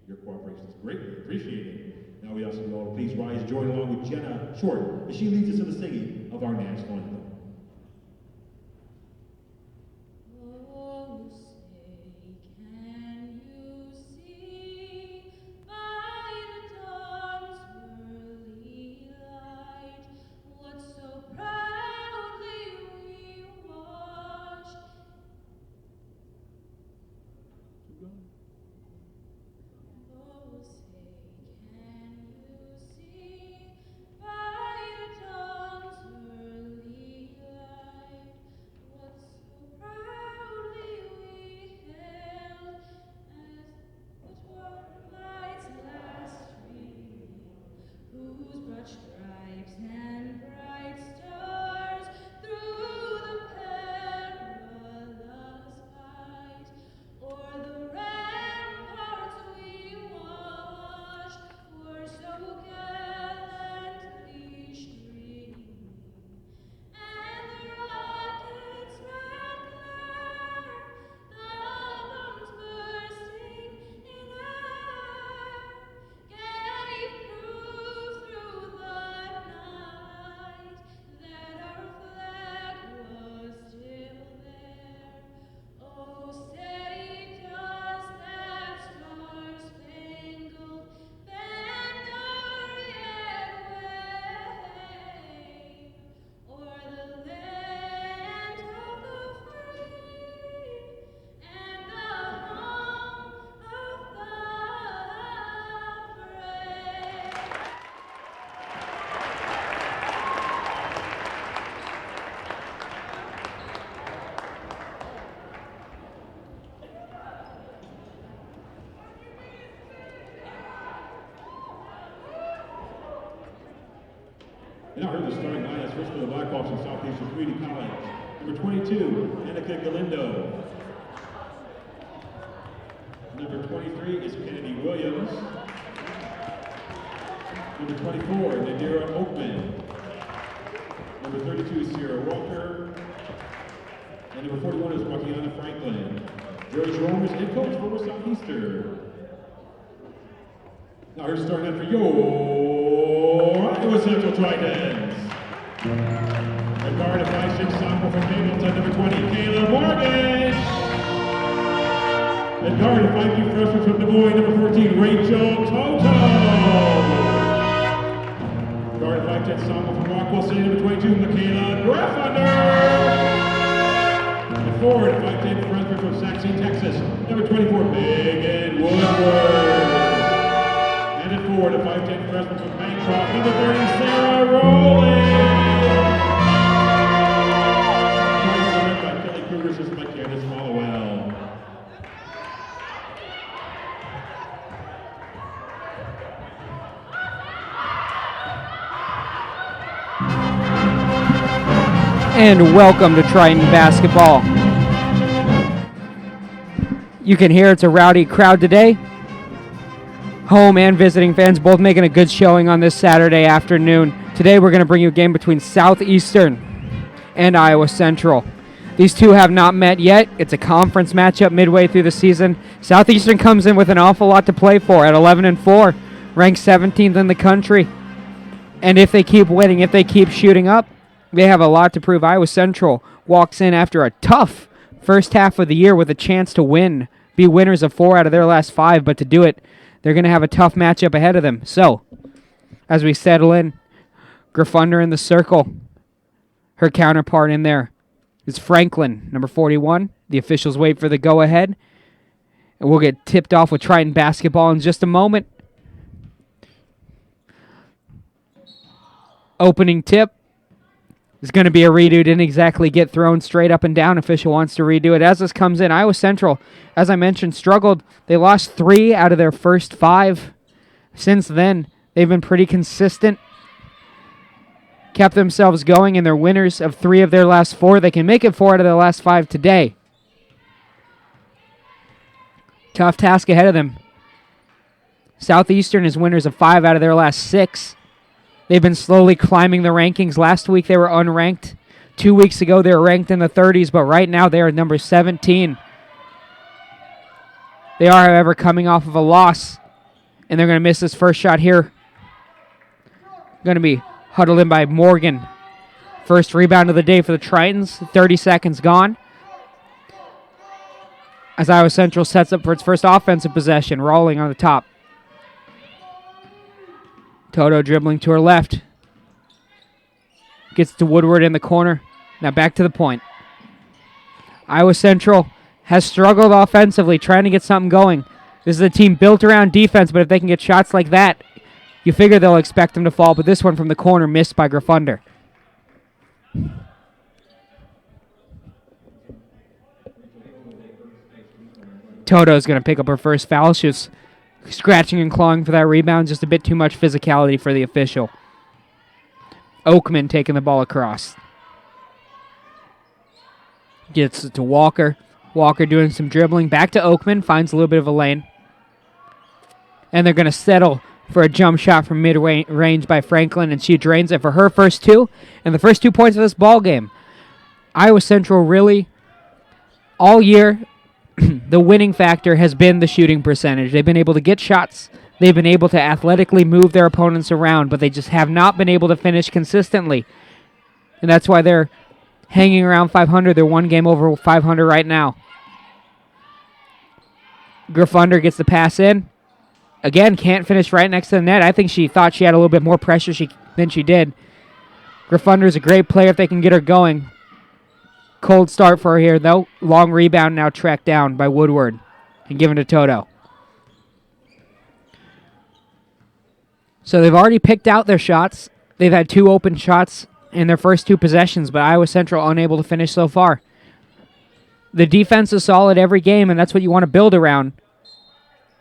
Your cooperation is greatly appreciated. Now we also know, please rise, join along with Jenna Short as she leads us in the singing of our national anthem. And now here's the starting lineup first for the Blackhawks from Southeastern Community College. Number 22, Annika Galindo. Number 23 is Kennedy Williams. Number 24, Nadira Oakman. Number 32 is Sierra Walker. And number 41 is Wakiana Franklin. George Romers, head coach for Southeastern. Now here's starting out for your Iowa Central Tridents. At guard of 5'6" sophomore from Hamilton, number 20, Kayla Morgan. At guard of 5'2" freshman from Des Moines, number 14, Rachel Toto. Guard of 5'10" sophomore from Rockwell City, number 22, Michaela Graffunder. And forward, 5'10" freshman from Saxon, Texas, number 24, Megan Woodward. And at forward, a 5'10" freshman from Bancroft, number 30, Sarah Rowland. By Kelly Kruger, assisted by Candace Hollowell. And welcome to Triton Basketball. You can hear it's a rowdy crowd today. Home and visiting fans both making a good showing on this Saturday afternoon. Today we're going to bring you a game between Southeastern and Iowa Central. These two have not met yet. It's a conference matchup midway through the season. Southeastern comes in with an awful lot to play for at 11-4, ranked 17th in the country. And if they keep winning, if they keep shooting up, they have a lot to prove. Iowa Central walks in after a tough first half of the year with a chance to win, be winners of 4 out of their last 5, but to do it, they're going to have a tough matchup ahead of them. So, as we settle in, Graffunder in the circle. Her counterpart in there is Franklin, number 41. The officials wait for the go-ahead. And we'll get tipped off with Triton Basketball in just a moment. Opening tip is going to be a redo. Didn't exactly get thrown straight up and down. Official wants to redo it. As this comes in, Iowa Central, as I mentioned, struggled. They lost 3 out of their first 5. Since then, they've been pretty consistent. Kept themselves going, and they're winners of 3 of their last 4. They can make it 4 out of their last 5 today. Tough task ahead of them. Southeastern is winners of 5 out of their last 6. They've been slowly climbing the rankings. Last week they were unranked. 2 weeks ago they were ranked in the 30s, but right now they are number 17. They are, however, coming off of a loss And they're going to miss this first shot here. Going to be huddled in by Morgan. First rebound of the day for the Tritons. 30 seconds gone. As Iowa Central sets up for its first offensive possession, rolling on the top. Toto dribbling to her left. Gets to Woodward in the corner. Now back to the point. Iowa Central has struggled offensively, trying to get something going. This is a team built around defense, but if they can get shots like that, you figure they'll expect them to fall. But this one from the corner missed by Graffunder. Toto's going to pick up her first foul. She was scratching and clawing for that rebound. Just a bit too much physicality for the official. Oakman taking the ball across. Gets it to Walker. Walker doing some dribbling. Back to Oakman. Finds a little bit of a lane. And they're going to settle for a jump shot from mid-range by Franklin, and she drains it for her first two. And the first 2 points of this ball game. Iowa Central really, all year, the winning factor has been the shooting percentage. They've been able to get shots. They've been able to athletically move their opponents around, but they just have not been able to finish consistently. And that's why they're hanging around 500. They're one game over 500 right now. Graffunder gets the pass in. Again, can't finish right next to the net. I think she thought she had a little bit more pressure than she did. Graffunder's a great player if they can get her going. Cold start for her here, though. Long rebound now tracked down by Woodward and given to Toto. So they've already picked out their shots. They've had 2 open shots in their first 2 possessions, but Iowa Central unable to finish so far. The defense is solid every game, and that's what you want to build around.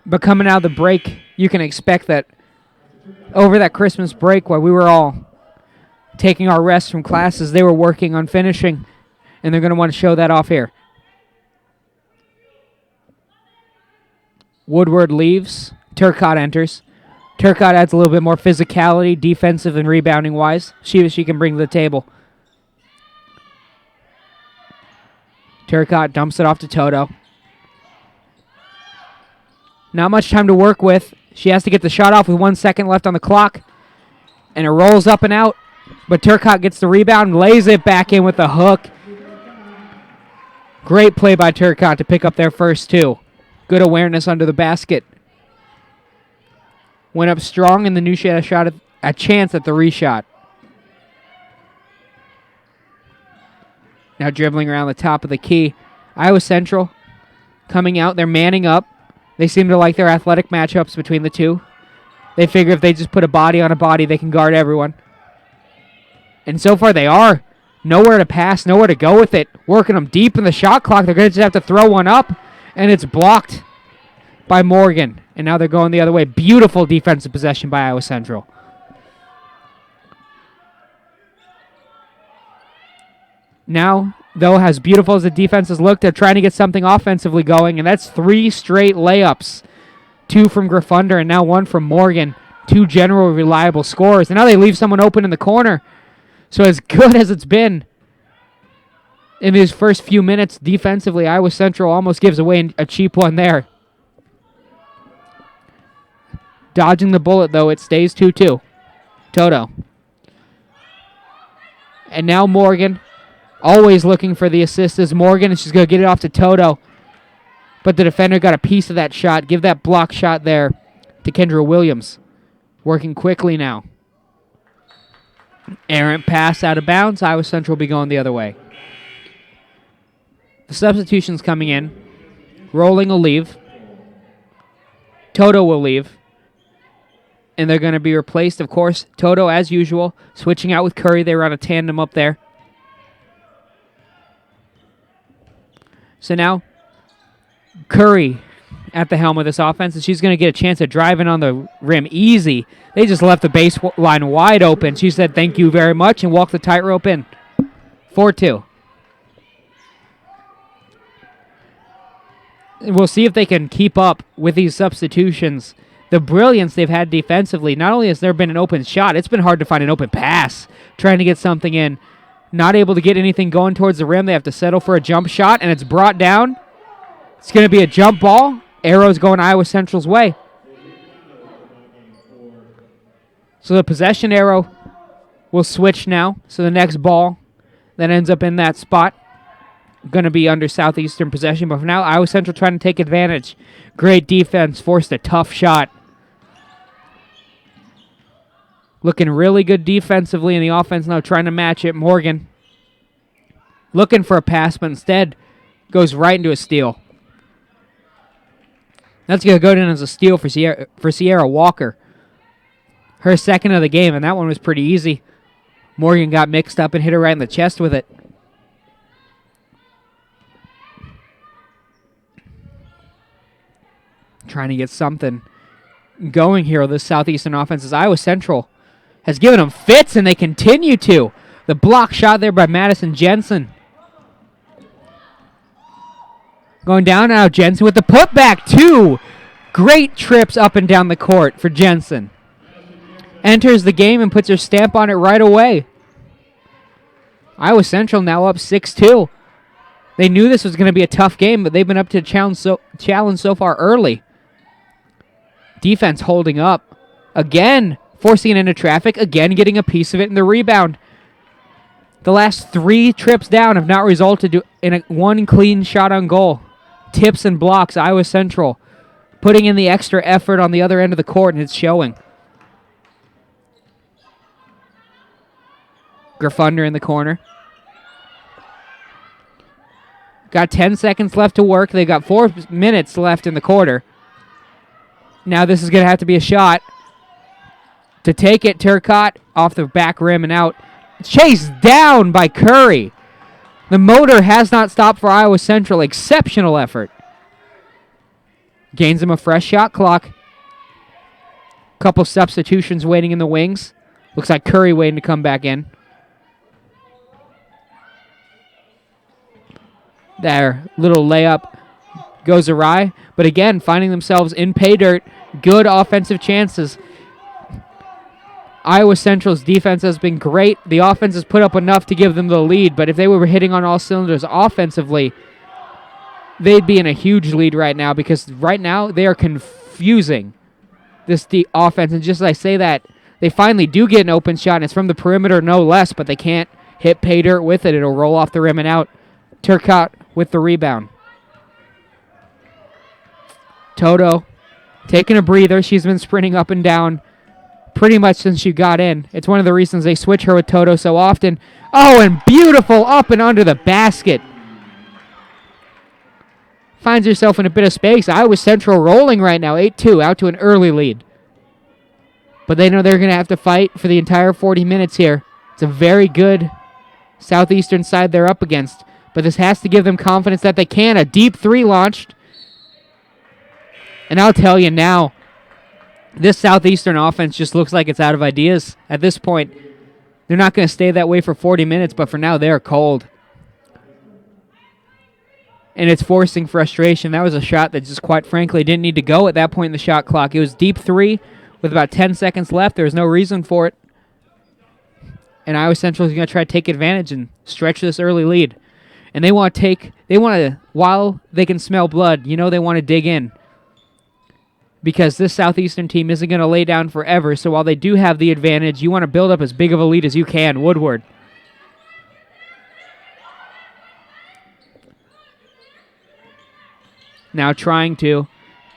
But coming out of the break, you can expect that over that Christmas break while we were all taking our rest from classes, they were working on finishing, and they're going to want to show that off here. Woodward leaves. Turcotte enters. Turcotte adds a little bit more physicality, defensive and rebounding-wise. She can bring to the table. Turcotte dumps it off to Toto. Not much time to work with. She has to get the shot off with 1 second left on the clock. And it rolls up and out. But Turcotte gets the rebound, lays it back in with a hook. Great play by Turcotte to pick up their first 2. Good awareness under the basket. Went up strong, and the new she had a chance at the reshot. Now dribbling around the top of the key. Iowa Central coming out. They're manning up. They seem to like their athletic matchups between the two. They figure if they just put a body on a body, they can guard everyone. And so far they are. Nowhere to pass, nowhere to go with it. Working them deep in the shot clock. They're going to just have to throw one up, and it's blocked by Morgan. And now they're going the other way. Beautiful defensive possession by Iowa Central. Now, though, as beautiful as the defense has looked, they're trying to get something offensively going, and that's 3 straight layups. 2 from Graffunder, and now 1 from Morgan. 2 general reliable scorers. And now they leave someone open in the corner. So as good as it's been in these first few minutes defensively, Iowa Central almost gives away a cheap one there. Dodging the bullet, though, it stays 2-2. Toto. And now Morgan. Always looking for the assist is Morgan, and she's going to get it off to Toto. But the defender got a piece of that shot. Give that block shot there to Kendra Williams. Working quickly now. Errant pass out of bounds. Iowa Central will be going the other way. The substitutions coming in. Rolling will leave. Toto will leave. And they're going to be replaced, of course. Toto, as usual, switching out with Curry. They run a tandem up there. So now, Curry at the helm of this offense, and she's going to get a chance at driving on the rim easy. They just left the baseline wide open. She said thank you very much and walked the tightrope in. 4-2. We'll see if they can keep up with these substitutions. The brilliance they've had defensively, not only has there been an open shot, it's been hard to find an open pass, trying to get something in. Not able to get anything going towards the rim. They have to settle for a jump shot, and it's brought down. It's going to be a jump ball. Arrows going Iowa Central's way. So the possession arrow will switch now. So the next ball that ends up in that spot going to be under Southeastern possession. But for now, Iowa Central trying to take advantage. Great defense, forced a tough shot. Looking really good defensively in the offense now, trying to match it. Morgan looking for a pass, but instead goes right into a steal. That's going to go down as a steal for Sierra Walker. Her second of the game, and that one was pretty easy. Morgan got mixed up and hit her right in the chest with it. Trying to get something going here with this Southeastern offense as Iowa Central has given them fits, and they continue to. The block shot there by Madison Jensen. Going down now, Jensen with the putback. 2 great trips up and down the court for Jensen. Enters the game and puts her stamp on it right away. Iowa Central now up 6-2. They knew this was going to be a tough game, but they've been up to the challenge so far early. Defense holding up. Again, forcing it into traffic. Again, getting a piece of it in the rebound. The last 3 trips down have not resulted in one clean shot on goal. Tips and blocks, Iowa Central putting in the extra effort on the other end of the court, and it's showing. Graffunder in the corner. Got 10 seconds left to work. They've got 4 minutes left in the quarter. Now this is going to have to be a shot. To take it, Turcotte off the back rim and out. Chased down by Curry. The motor has not stopped for Iowa Central. Exceptional effort. Gains him a fresh shot clock. Couple substitutions waiting in the wings. Looks like Curry waiting to come back in. There, little layup goes awry. But again, finding themselves in pay dirt. Good offensive chances. Iowa Central's defense has been great. The offense has put up enough to give them the lead, but if they were hitting on all cylinders offensively, they'd be in a huge lead right now, because right now they are confusing this offense. And just as I say that, they finally do get an open shot, and it's from the perimeter no less, but they can't hit pay dirt with it. It'll roll off the rim and out. Turcotte with the rebound. Toto taking a breather. She's been sprinting up and down pretty much since she got in. It's one of the reasons they switch her with Toto so often. Oh, and beautiful up and under the basket. Finds herself in a bit of space. Iowa Central rolling right now, 8-2, out to an early lead. But they know they're going to have to fight for the entire 40 minutes here. It's a very good Southeastern side they're up against. But this has to give them confidence that they can. A deep 3 launched. And I'll tell you now, this Southeastern offense just looks like it's out of ideas at this point. They're not going to stay that way for 40 minutes, but for now they're cold. And it's forcing frustration. That was a shot that just quite frankly didn't need to go at that point in the shot clock. It was deep 3 with about 10 seconds left. There was no reason for it. And Iowa Central is going to try to take advantage and stretch this early lead. And they want to, while they can smell blood, they want to dig in. Because this Southeastern team isn't going to lay down forever, so while they do have the advantage, you want to build up as big of a lead as you can. Woodward. Now trying to.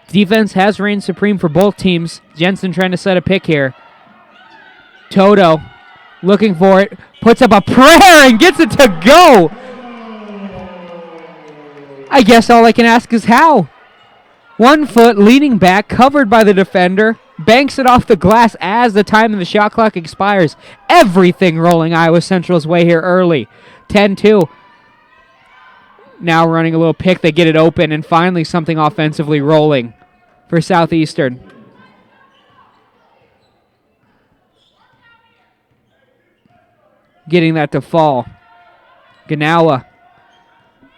Defense has reigned supreme for both teams. Jensen trying to set a pick here. Toto looking for it. Puts up a prayer and gets it to go. I guess all I can ask is how. 1 foot, leaning back, covered by the defender, banks it off the glass as the time of the shot clock expires. Everything rolling Iowa Central's way here early. 10-2. Now running a little pick, they get it open, and finally something offensively rolling for Southeastern. Getting that to fall. Ganawa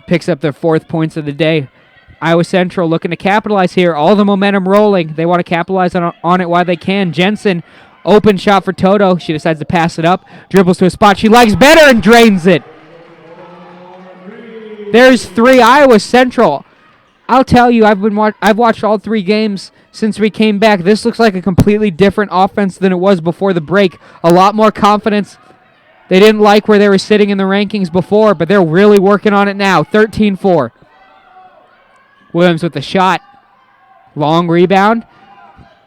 picks up their 4th points of the day. Iowa Central looking to capitalize here. All the momentum rolling. They want to capitalize on it while they can. Jensen, open shot for Toto. She decides to pass it up. Dribbles to a spot she likes better and drains it. There's 3. Iowa Central I'll tell you, I've watched all 3 games since we came back. This looks like a completely different offense than it was before the break. A lot more confidence. They didn't like where they were sitting in the rankings before, but they're really working on it now. 13-4. Williams with the shot. Long rebound.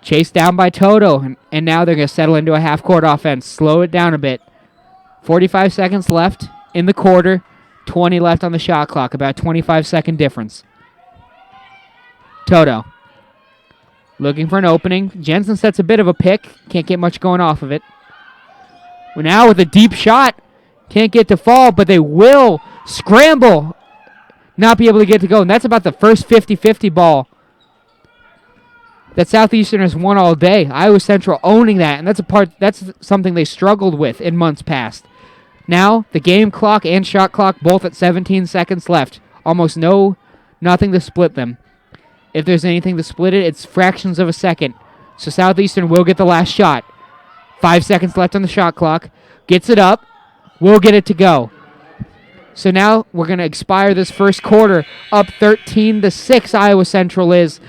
Chased down by Toto. And now they're going to settle into a half-court offense. Slow it down a bit. 45 seconds left in the quarter. 20 left on the shot clock. About 25-second difference. Toto. Looking for an opening. Jensen sets a bit of a pick. Can't get much going off of it. We're now with a deep shot. Can't get to fall, but they will scramble. Not be able to get to go. And that's about the first 50-50 ball that Southeastern has won all day. Iowa Central owning that, and that's something they struggled with in months past. Now, the game clock and shot clock both at 17 seconds left. Almost nothing to split them. If there's anything to split it, it's fractions of a second. So Southeastern will get the last shot. 5 seconds left on the shot clock. Gets it up. Will get it to go. So now we're going to expire this first quarter. Up 13-6, Iowa Central is.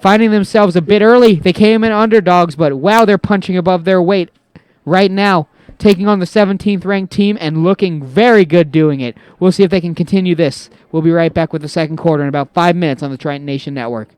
Finding themselves a bit early. They came in underdogs, but wow, they're punching above their weight right now. Taking on the 17th ranked team and looking very good doing it. We'll see if they can continue this. We'll be right back with the second quarter in about 5 minutes on the Triton Nation Network.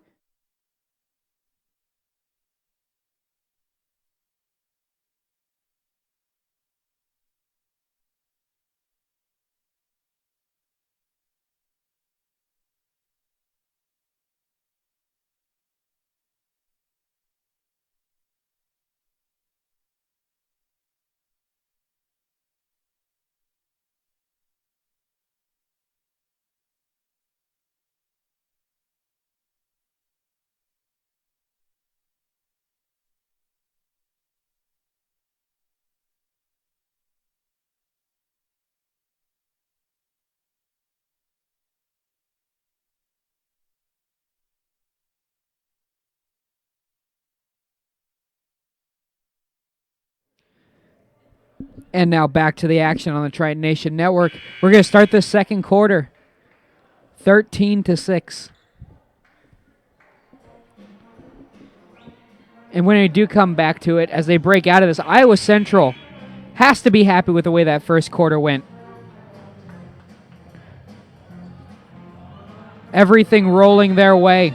And now back to the action on the Triton Nation Network. We're going to start this second quarter. 13-6. And when they do come back to it, as they break out of this, Iowa Central has to be happy with the way that first quarter went. Everything rolling their way.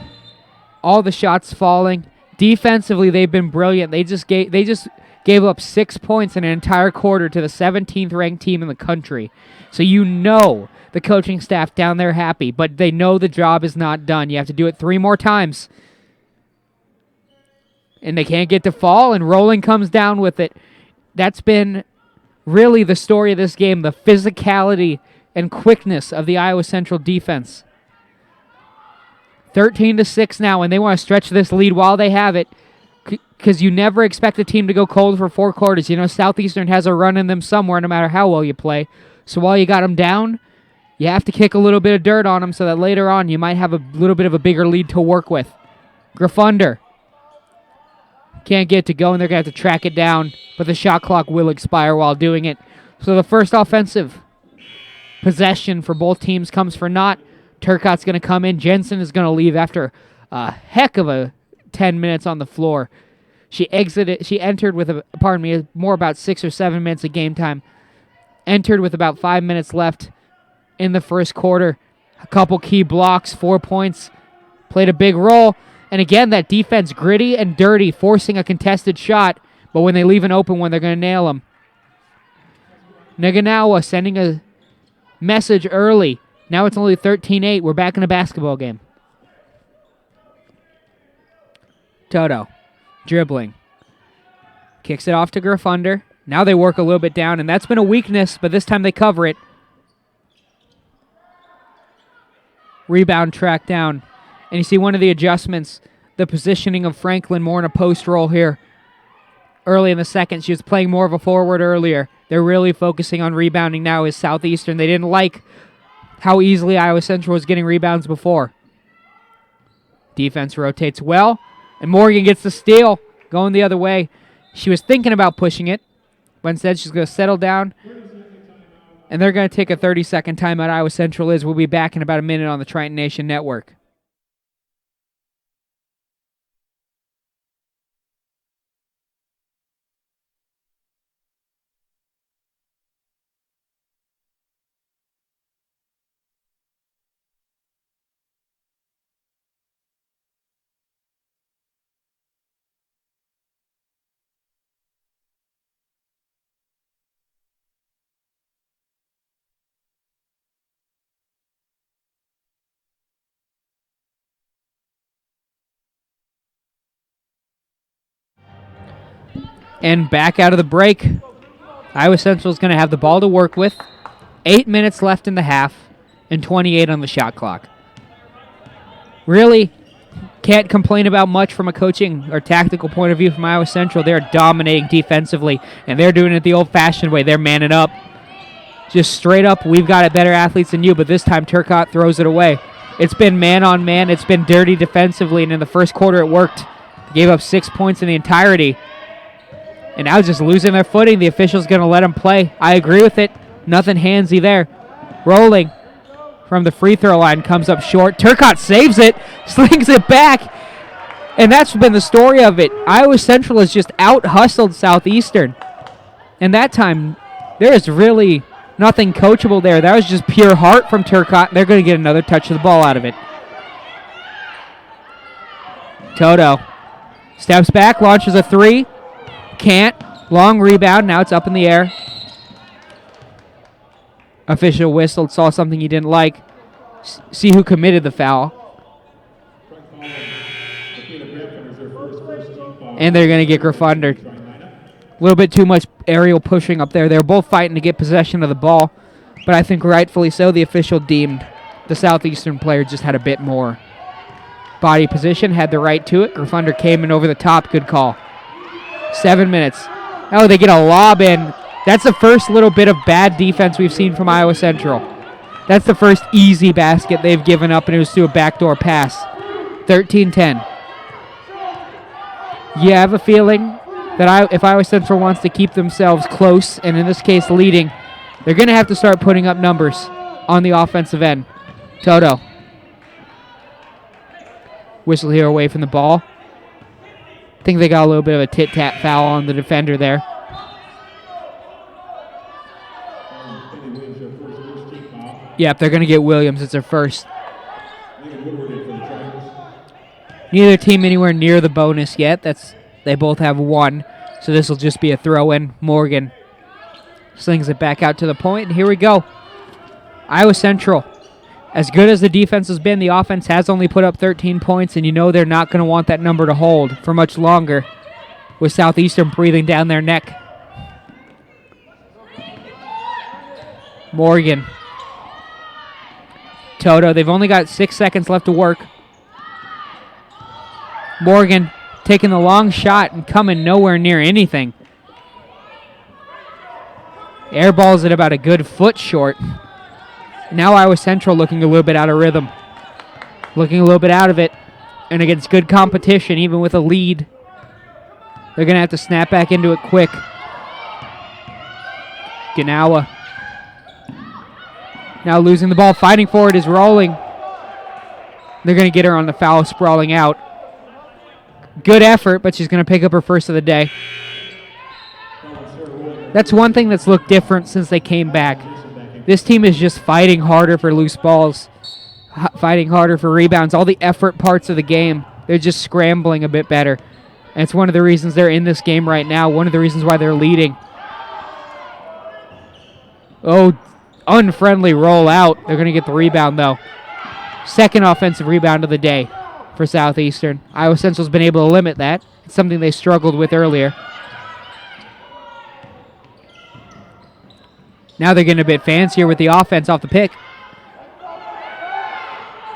All the shots falling. Defensively, they've been brilliant. They just gave up 6 points in an entire quarter to the 17th ranked team in the country. So you know the coaching staff down there happy, but they know the job is not done. You have to do it 3 more times. And they can't get to fall, and rolling comes down with it. That's been really the story of this game, the physicality and quickness of the Iowa Central defense. 13-6 now, and they want to stretch this lead while they have it, because you never expect a team to go cold for 4 quarters. You know, Southeastern has a run in them somewhere, no matter how well you play. So while you got them down, you have to kick a little bit of dirt on them so that later on you might have a little bit of a bigger lead to work with. Graffunder can't get to go, and they're going to have to track it down, but the shot clock will expire while doing it. So the first offensive possession for both teams comes for naught. Turcotte's going to come in. Jensen is going to leave after a heck of a 10 minutes on the floor. She entered with, more about 6 or 7 minutes of game time. Entered with about 5 minutes left in the first quarter. A couple key blocks, 4 points. Played a big role. And again, that defense gritty and dirty, forcing a contested shot. But when they leave an open one, they're going to nail them. Naganawa sending a message early. Now it's only 13-8. We're back in a basketball game. Toto, dribbling. Kicks it off to Graffunder. Now they work a little bit down, and that's been a weakness, but this time they cover it. Rebound track down. And you see one of the adjustments, the positioning of Franklin more in a post role here. Early in the second, she was playing more of a forward earlier. They're really focusing on rebounding now as Southeastern. They didn't like how easily Iowa Central was getting rebounds before. Defense rotates well, and Morgan gets the steal, going the other way. She was thinking about pushing it, but instead she's going to settle down, and they're going to take a 30-second timeout. Iowa Central is. We'll be back in about a minute on the Triton Nation Network. And back out of the break, Iowa Central is going to have the ball to work with. 8 minutes left in the half and 28 on the shot clock. Really can't complain about much from a coaching or tactical point of view from Iowa Central. They're dominating defensively, and they're doing it the old-fashioned way. They're manning up. Just straight up, we've got better athletes than you, but this time Turcotte throws it away. It's been man-on-man. It's been dirty defensively, and in the first quarter it worked. They gave up 6 points in the entirety. And now just losing their footing. The official's going to let them play. I agree with it. Nothing handsy there. Rolling from the free throw line, comes up short. Turcotte saves it, slings it back. And that's been the story of it. Iowa Central has just out-hustled Southeastern. And that time, there is really nothing coachable there. That was just pure heart from Turcotte. They're going to get another touch of the ball out of it. Toto steps back, launches a three. Can't. Long rebound. Now it's up in the air. Official whistled, saw something he didn't like. See who committed the foul. And they're going to get Graffunder. A little bit too much aerial pushing up there. They're both fighting to get possession of the ball, but I think rightfully so, the official deemed the Southeastern player just had a bit more body position, had the right to it. Graffunder came in over the top. Good call. 7 minutes. Oh, they get a lob in. That's the first little bit of bad defense we've seen from Iowa Central. That's the first easy basket they've given up, and it was through a backdoor pass. 13-10. You have a feeling that if Iowa Central wants to keep themselves close, and in this case leading, they're going to have to start putting up numbers on the offensive end. Toto. Whistle here away from the ball. I think they got a little bit of a tit-tat foul on the defender there. Yep, they're going to get Williams. It's their first. Neither team anywhere near the bonus yet. They both have one, so this will just be a throw-in. Morgan slings it back out to the point, and here we go. Iowa Central, as good as the defense has been, the offense has only put up 13 points, and you know they're not going to want that number to hold for much longer with Southeastern breathing down their neck. Morgan. Toto, they've only got 6 seconds left to work. Morgan taking the long shot and coming nowhere near anything. Airballs it about a good foot short. Now Iowa Central looking a little bit out of rhythm. Looking a little bit out of it. And against good competition, even with a lead, they're going to have to snap back into it quick. Ganawa. Now losing the ball, fighting for it is Rolling. They're going to get her on the foul, sprawling out. Good effort, but she's going to pick up her first of the day. That's one thing that's looked different since they came back. This team is just fighting harder for loose balls, fighting harder for rebounds, all the effort parts of the game. They're just scrambling a bit better. And it's one of the reasons they're in this game right now, one of the reasons why they're leading. Oh, unfriendly roll out. They're going to get the rebound, though. Second offensive rebound of the day for Southeastern. Iowa Central's been able to limit that. It's something they struggled with earlier. Now they're getting a bit fancier with the offense off the pick.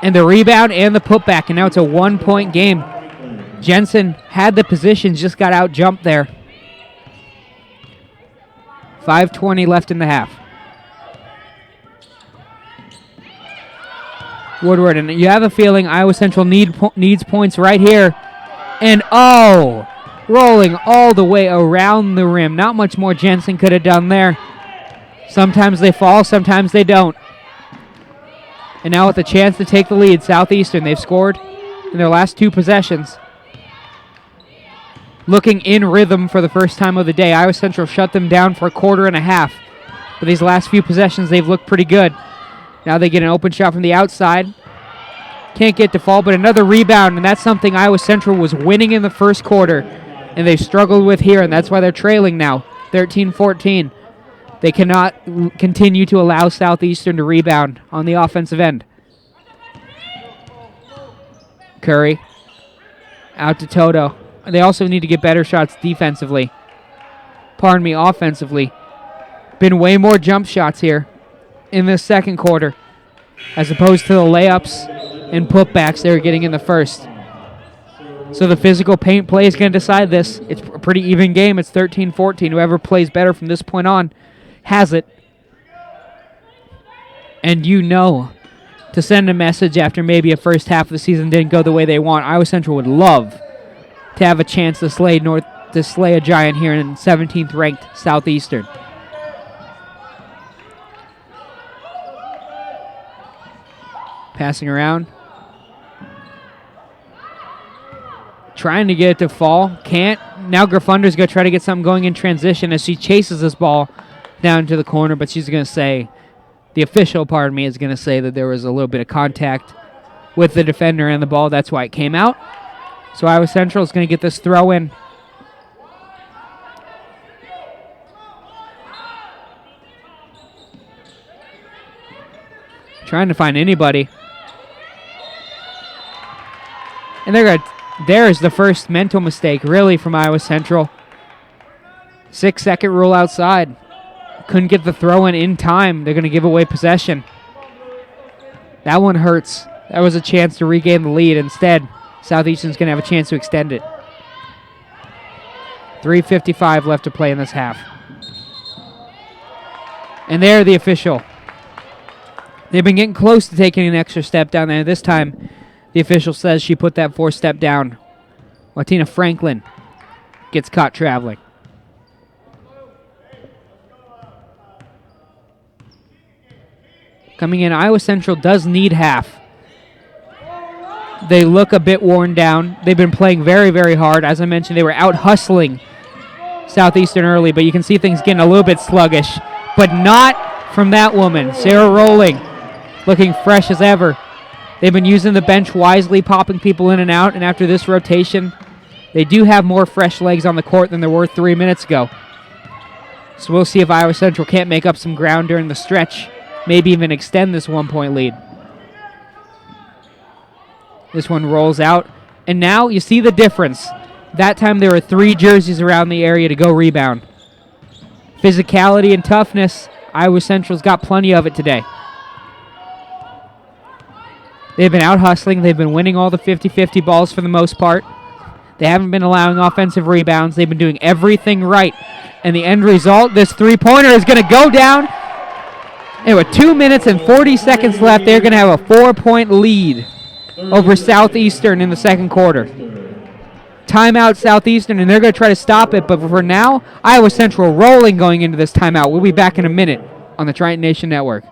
And the rebound and the putback, and now it's a 1-point game. Jensen had the position, just got out-jumped there. 5:20 left in the half. Woodward, and you have a feeling Iowa Central needs points right here. And rolling all the way around the rim. Not much more Jensen could have done there. Sometimes they fall, sometimes they don't. And now with a chance to take the lead, Southeastern, they've scored in their last two possessions. Looking in rhythm for the first time of the day. Iowa Central shut them down for a quarter and a half. But these last few possessions, they've looked pretty good. Now they get an open shot from the outside. Can't get to fall, but another rebound, and that's something Iowa Central was winning in the first quarter, and they've struggled with here, and that's why they're trailing now, 13-14. They cannot continue to allow Southeastern to rebound on the offensive end. Curry out to Toto. They also need to get better shots defensively. offensively. Been way more jump shots here in this second quarter as opposed to the layups and putbacks they were getting in the first. So the physical paint play is going to decide this. It's a pretty even game. It's 13-14. Whoever plays better from this point on has it. And you know, to send a message after maybe a first half of the season didn't go the way they want, Iowa Central would love to have a chance to slay a giant here in 17th ranked Southeastern. Passing around. Trying to get it to fall. Can't. Now Graffunder's going to try to get something going in transition as she chases this ball down to the corner, but she's going to say, the official, pardon me, is going to say that there was a little bit of contact with the defender and the ball. That's why it came out. So Iowa Central is going to get this throw in. Trying to find anybody. And there's the first mental mistake, really, from Iowa Central. 6-second rule outside. Couldn't get the throw in time. They're going to give away possession. That one hurts. That was a chance to regain the lead. Instead, Southeastern's going to have a chance to extend it. 3:55 left to play in this half. And there, the official. They've been getting close to taking an extra step down there. This time, the official says she put that 4-step down. Latina Franklin gets caught traveling. Coming in, Iowa Central does need half. They look a bit worn down. They've been playing very, very hard. As I mentioned, they were out hustling Southeastern early, but you can see things getting a little bit sluggish. But not from that woman. Sarah Rowling, looking fresh as ever. They've been using the bench wisely, popping people in and out, and after this rotation, they do have more fresh legs on the court than there were 3 minutes ago. So we'll see if Iowa Central can't make up some ground during the stretch, maybe even extend this 1-point lead. This one rolls out, and now you see the difference. That time there were 3 jerseys around the area to go rebound. Physicality and toughness, Iowa Central's got plenty of it today. They've been out hustling. They've been winning all the 50-50 balls for the most part. They haven't been allowing offensive rebounds. They've been doing everything right. And the end result, this three-pointer is going to go down. And with 2 minutes and 40 seconds left, they're going to have a 4-point lead over Southeastern in the second quarter. Timeout Southeastern, and they're going to try to stop it. But for now, Iowa Central rolling going into this timeout. We'll be back in a minute on the Triton Nation Network.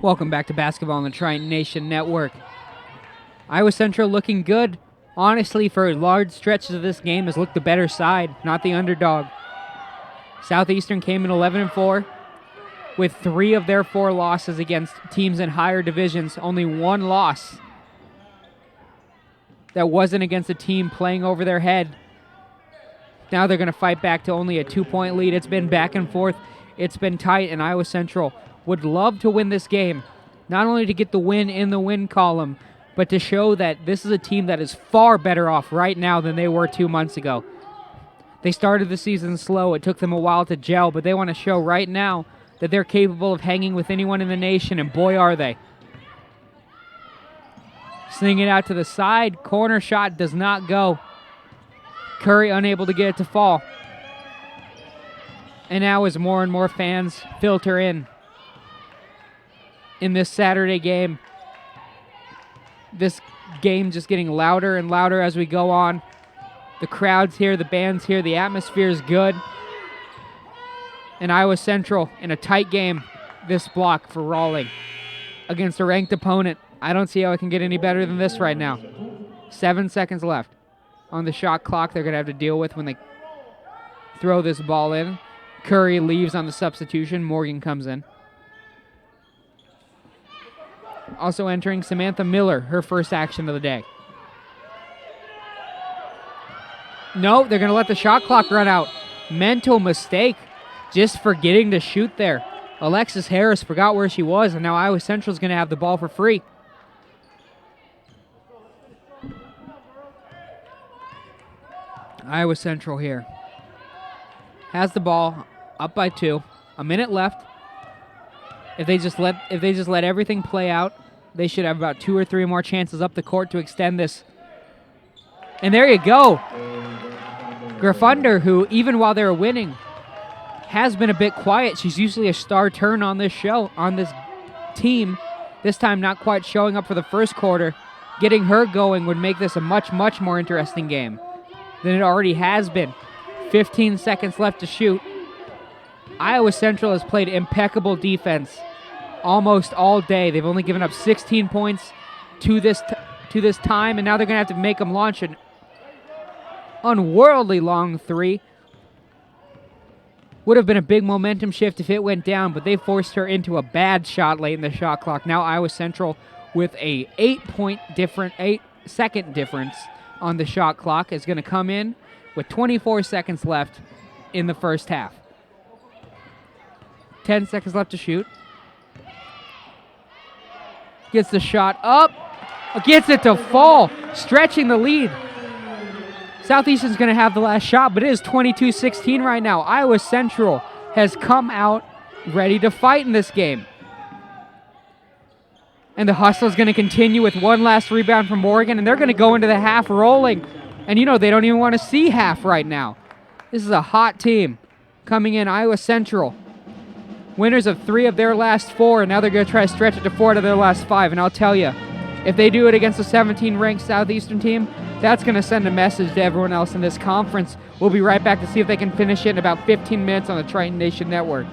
Welcome back to basketball on the Triton Nation Network. Iowa Central looking good. Honestly, for large stretches of this game, has looked the better side, not the underdog. Southeastern came in 11-4 with 3 of their 4 losses against teams in higher divisions. Only 1 loss that wasn't against a team playing over their head. Now they're going to fight back to only a 2-point lead. It's been back and forth. It's been tight, and Iowa Central would love to win this game, not only to get the win in the win column, but to show that this is a team that is far better off right now than they were 2 months ago. They started the season slow. It took them a while to gel, but they want to show right now that they're capable of hanging with anyone in the nation, and boy, are they. Swinging it out to the side. Corner shot does not go. Curry unable to get it to fall. And now as more and more fans filter in this Saturday game, this game just getting louder and louder as we go on. The crowd's here, the band's here, the atmosphere is good. And Iowa Central in a tight game, this block for Rawling against a ranked opponent. I don't see how it can get any better than this right now. 7 seconds left. on the shot clock they're going to have to deal with when they throw this ball in. Curry leaves on the substitution. Morgan comes in. Also entering Samantha Miller, her first action of the day. No, they're going to let the shot clock run out. Mental mistake. Just forgetting to shoot there. Alexis Harris forgot where she was, and now Iowa Central's going to have the ball for free. Iowa Central here has the ball, up by 2. A minute left. If they just let everything play out, they should have about 2 or 3 more chances up the court to extend this. And there you go. Graffunder, who even while they were winning, has been a bit quiet. She's usually a star turn on this show, on this team. This time not quite showing up for the first quarter. Getting her going would make this a much, much more interesting game than it already has been. 15 seconds left to shoot. Iowa Central has played impeccable defense almost all day. They've only given up 16 points to this time, and now they're going to have to make them launch an unworldly long 3. Would have been a big momentum shift if it went down, but they forced her into a bad shot late in the shot clock. Now Iowa Central with a 8-second difference on the shot clock is going to come in with 24 seconds left in the first half. 10 seconds left to shoot. Gets the shot up. Gets it to fall. Stretching the lead. Southeastern's going to have the last shot, but it is 22-16 right now. Iowa Central has come out ready to fight in this game. And the hustle is going to continue with one last rebound from Morgan, and they're going to go into the half rolling. And you know, they don't even want to see half right now. This is a hot team coming in, Iowa Central. Winners of 3 of their last 4, and now they're going to try to stretch it to 4 out of their last 5. And I'll tell you, if they do it against a 17-ranked Southeastern team, that's going to send a message to everyone else in this conference. We'll be right back to see if they can finish it in about 15 minutes on the Triton Nation Network.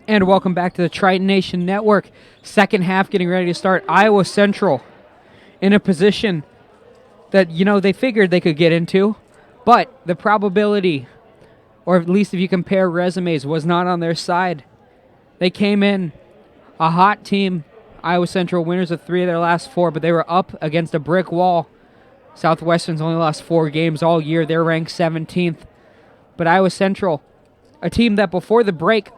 And welcome back to the Triton Nation Network. Second half getting ready to start. Iowa Central in a position that, they figured they could get into, but the probability, or at least if you compare resumes, was not on their side. They came in a hot team. Iowa Central winners of 3 of their last 4, but they were up against a brick wall. Southwestern's only lost 4 games all year. They're ranked 17th. But Iowa Central, a team that before the break,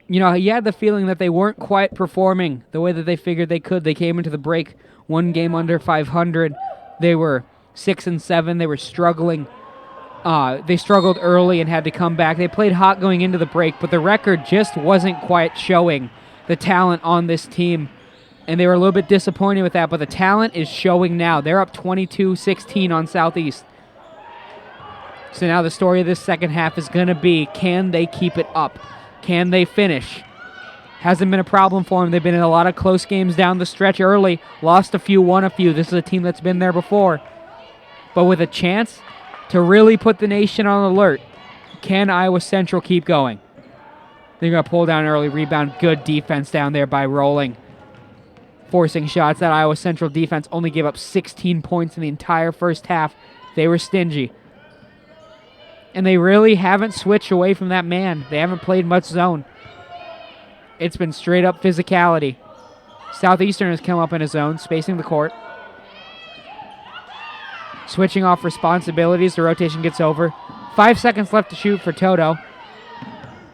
you had the feeling that they weren't quite performing the way that they figured they could. They came into the break 1 game under 500. They were 6-7. They were struggling. They struggled early and had to come back. They played hot going into the break, but the record just wasn't quite showing the talent on this team. And they were a little bit disappointed with that, but the talent is showing now. They're up 22-16 on Southeast. So now the story of this second half is going to be, can they keep it up? Can they finish? Hasn't been a problem for them. They've been in a lot of close games down the stretch early. Lost a few, won a few. This is a team that's been there before. But with a chance to really put the nation on alert, can Iowa Central keep going? They're going to pull down early rebound. Good defense down there by Rolling. Forcing shots. That Iowa Central defense only gave up 16 points in the entire first half. They were stingy. And they really haven't switched away from that man. They haven't played much zone. It's been straight up physicality. Southeastern has come up in a zone, spacing the court. Switching off responsibilities. The rotation gets over. 5 seconds left to shoot for Toto.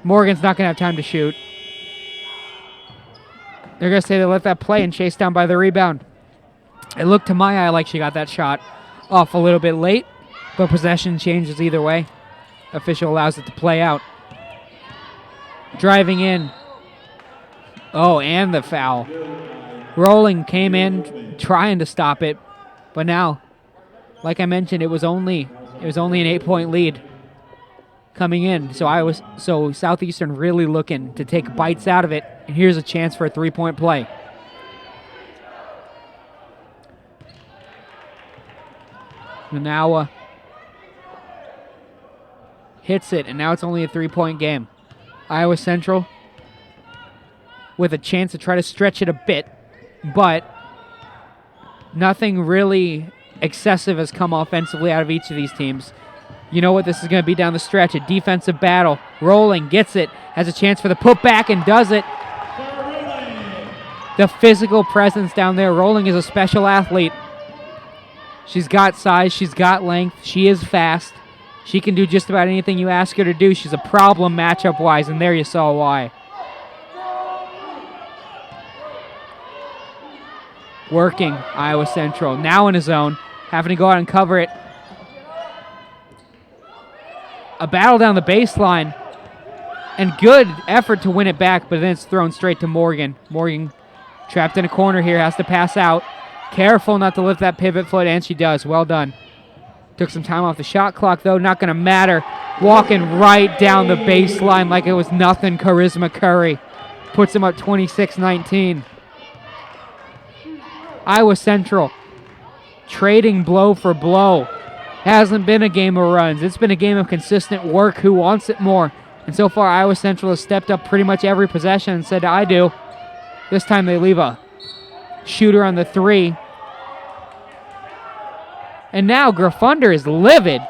Morgan's not going to have time to shoot. They're going to say they let that play and chase down by the rebound. It looked to my eye like she got that shot off a little bit late, but possession changes either way. Official allows it to play out. Driving in. Oh, and the foul. Rolling came in trying to stop it, but now, like I mentioned, it was only an 8-point lead coming in. So Southeastern really looking to take bites out of it, and here's a chance for a 3-point play. Manawa hits it, and now it's only a 3-point game. Iowa Central with a chance to try to stretch it a bit, but nothing really excessive has come offensively out of each of these teams. You know what this is going to be down the stretch, a defensive battle. Rolling, gets it, has a chance for the putback and does it. The physical presence down there. Rolling is a special athlete. She's got size, she's got length, she is fast. She can do just about anything you ask her to do. She's a problem matchup-wise, and there you saw why. Working, Iowa Central. Now in his zone, having to go out and cover it. A battle down the baseline, and good effort to win it back, but then it's thrown straight to Morgan. Morgan trapped in a corner here, has to pass out. Careful not to lift that pivot foot, and she does. Well done. Took some time off the shot clock, though. Not going to matter. Walking right down the baseline like it was nothing. Charisma Curry puts him up 26-19. Iowa Central trading blow for blow. Hasn't been a game of runs. It's been a game of consistent work. Who wants it more? And so far, Iowa Central has stepped up pretty much every possession and said, I do. This time they leave a shooter on the 3. And now Graffunder is livid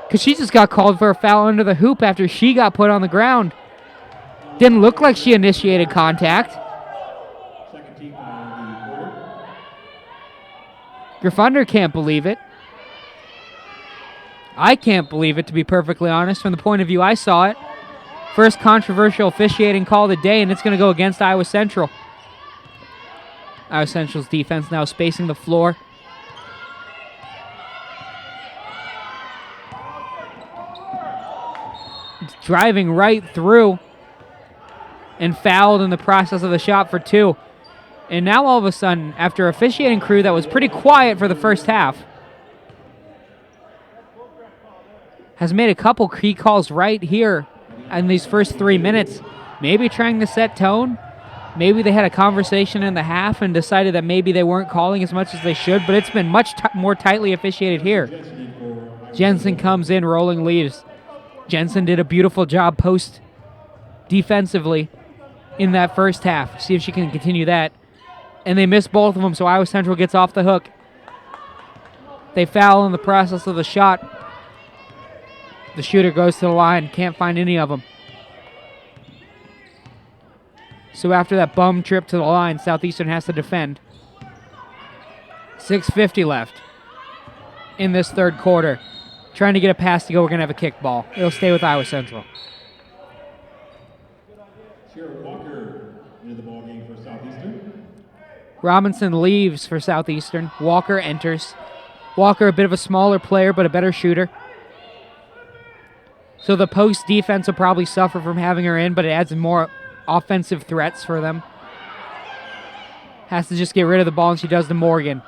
because she just got called for a foul under the hoop after she got put on the ground. Didn't look like she initiated contact. Graffunder can't believe it. I can't believe it, to be perfectly honest, from the point of view I saw it. First controversial officiating call of the day, and it's going to go against Iowa Central. Iowa Central's defense now spacing the floor. Driving right through and fouled in the process of the shot for 2. And now all of a sudden, after officiating crew that was pretty quiet for the first half, has made a couple key calls right here in these first 3 minutes. Maybe trying to set tone. Maybe they had a conversation in the half and decided that maybe they weren't calling as much as they should, but it's been much more tightly officiated here. Jensen comes in, Rolling leaves. Jensen did a beautiful job post defensively in that first half. See if she can continue that. And they miss both of them, so Iowa Central gets off the hook. They foul in the process of the shot. The shooter goes to the line, can't find any of them. So after that bum trip to the line, Southeastern has to defend. 6:50 left in this third quarter. Trying to get a pass to go. We're going to have a kickball. It'll stay with Iowa Central. Sierra Walker into the ball game for Southeastern. Robinson leaves for Southeastern. Walker enters. Walker, a bit of a smaller player, but a better shooter. So the post defense will probably suffer from having her in, but it adds more offensive threats for them. Has to just get rid of the ball, and she does to Morgan.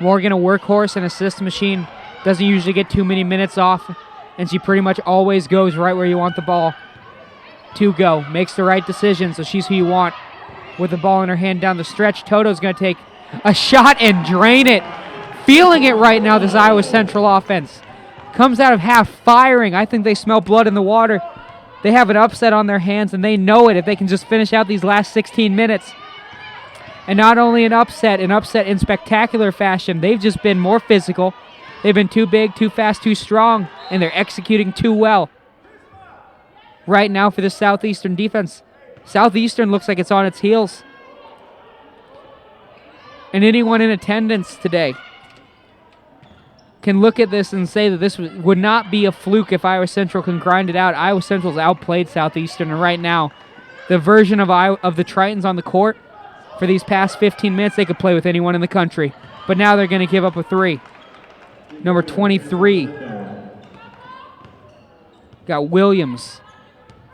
Morgan, a workhorse and assist machine, doesn't usually get too many minutes off, and she pretty much always goes right where you want the ball to go. Makes the right decision, so she's who you want. With the ball in her hand down the stretch, Toto's going to take a shot and drain it. Feeling it right now, this Iowa Central offense. Comes out of half firing. I think they smell blood in the water. They have an upset on their hands, and they know it if they can just finish out these last 16 minutes. And not only an upset in spectacular fashion, they've just been more physical. They've been too big, too fast, too strong, and they're executing too well. Right now for the Southeastern defense, Southeastern looks like it's on its heels. And anyone in attendance today can look at this and say that this would not be a fluke if Iowa Central can grind it out. Iowa Central's outplayed Southeastern, and right now, the version of the Tritons on the court, for these past 15 minutes, they could play with anyone in the country. But now they're going to give up a three. Number 23. Got Williams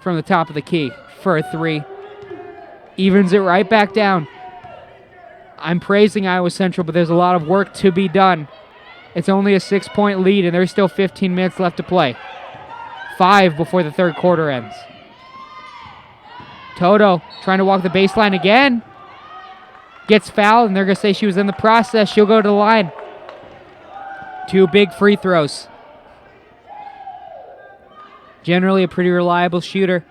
from the top of the key for a three. Evens it right back down. I'm praising Iowa Central, but there's a lot of work to be done. It's only a 6-point lead, and there's still 15 minutes left to play. 5 before the third quarter ends. Toto trying to walk the baseline again. Gets fouled, and they're going to say she was in the process. She'll go to the line. 2 big free throws. Generally a pretty reliable shooter.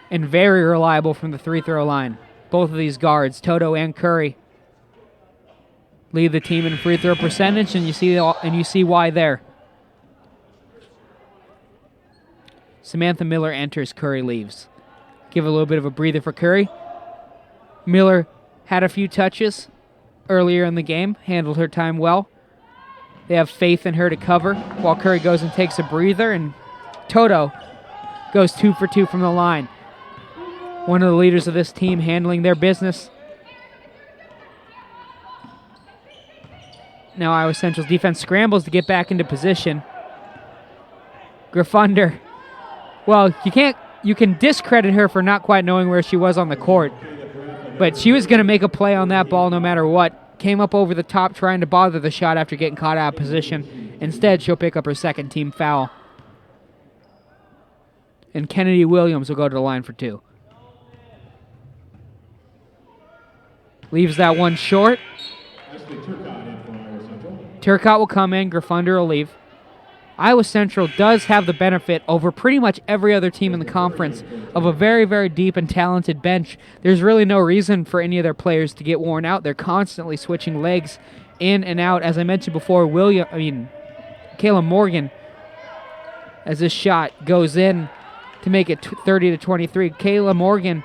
And very reliable from the free-throw line. Both of these guards, Toto and Curry, lead the team in free throw percentage, and you see why there. Samantha Miller enters, Curry leaves. Give a little bit of a breather for Curry. Miller had a few touches earlier in the game, handled her time well. They have faith in her to cover while Curry goes and takes a breather, and Toto goes 2 for 2 from the line. One of the leaders of this team handling their business. Now Iowa Central's defense scrambles to get back into position. Graffunder, well, you can discredit her for not quite knowing where she was on the court, but she was going to make a play on that ball no matter what. Came up over the top trying to bother the shot after getting caught out of position. Instead, she'll pick up her second team foul. And Kennedy Williams will go to the line for 2. Leaves that one short. Turcotte will come in. Graffunder will leave. Iowa Central does have the benefit over pretty much every other team in the conference of a very, very deep and talented bench. There's really no reason for any of their players to get worn out. They're constantly switching legs in and out. As I mentioned before, Kayla Morgan, as this shot goes in to make it 30-23. Kayla Morgan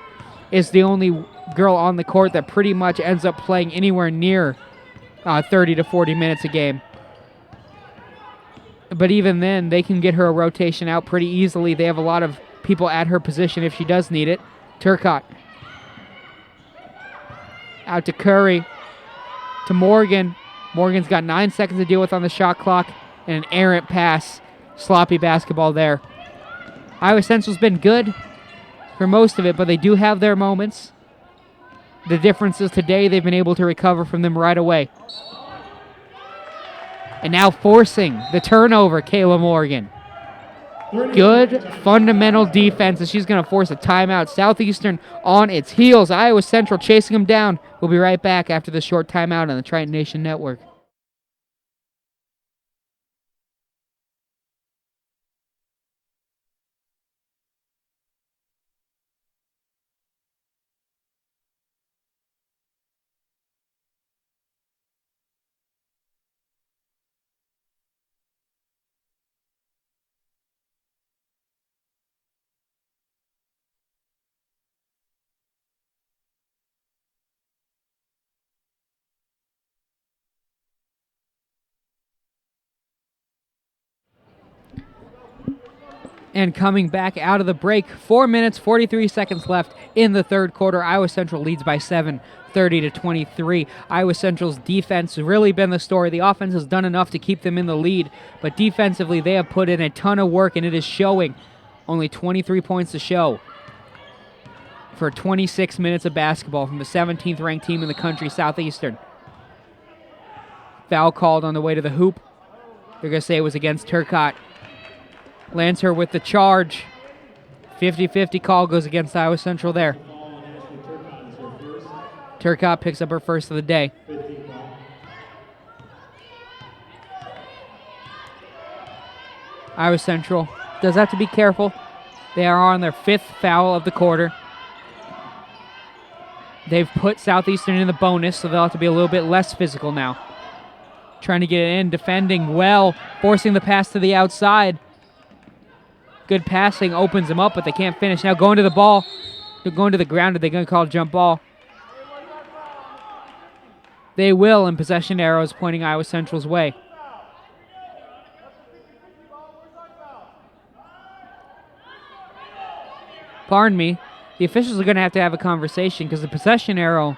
is the only girl on the court that pretty much ends up playing anywhere near 30 to 40 minutes a game. But even then, they can get her a rotation out pretty easily. They have a lot of people at her position if she does need it. Turcotte. Out to Curry. To Morgan. Morgan's got 9 seconds to deal with on the shot clock. And an errant pass. Sloppy basketball there. Iowa Central's been good for most of it, but they do have their moments. The difference is today they've been able to recover from them right away. And now forcing the turnover, Kayla Morgan. Good fundamental defense, and she's going to force a timeout. Southeastern on its heels. Iowa Central chasing them down. We'll be right back after this short timeout on the Triton Nation Network. And coming back out of the break, 4 minutes, 43 seconds left in the third quarter. Iowa Central leads by 7, 30-23. Iowa Central's defense has really been the story. The offense has done enough to keep them in the lead, but defensively they have put in a ton of work, and it is showing. Only 23 points to show for 26 minutes of basketball from the 17th ranked team in the country, Southeastern. Foul called on the way to the hoop. They're going to say it was against Turcotte. Lancer with the charge. 50-50 call goes against Iowa Central there. Turcotte picks up her first of the day. Iowa Central does have to be careful. They are on their 5th foul of the quarter. They've put Southeastern in the bonus, so they'll have to be a little bit less physical now. Trying to get it in, defending well, forcing the pass to the outside. Good passing opens them up, but they can't finish. Now going to the ball. They're going to the ground. Are they going to call a jump ball? They will, and possession arrows pointing Iowa Central's way. Pardon me. The officials are going to have a conversation because the possession arrow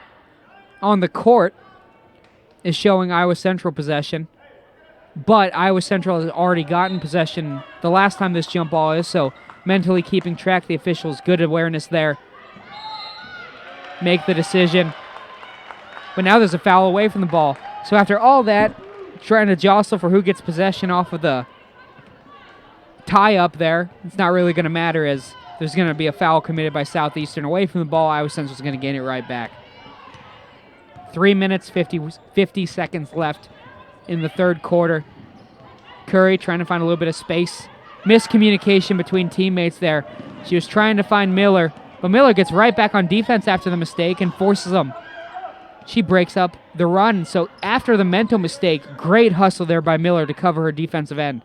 on the court is showing Iowa Central possession. But Iowa Central has already gotten possession the last time this jump ball is, so mentally keeping track, the officials, good awareness there. Make the decision. But now there's a foul away from the ball. So after all that, trying to jostle for who gets possession off of the tie-up there, it's not really going to matter as there's going to be a foul committed by Southeastern away from the ball. Iowa Central's going to gain it right back. 3 minutes, 50 seconds left in the third quarter. Curry trying to find a little bit of space. Miscommunication between teammates there. She was trying to find Miller, but Miller gets right back on defense after the mistake and forces them. She breaks up the run. So after the mental mistake, great hustle there by Miller to cover her defensive end.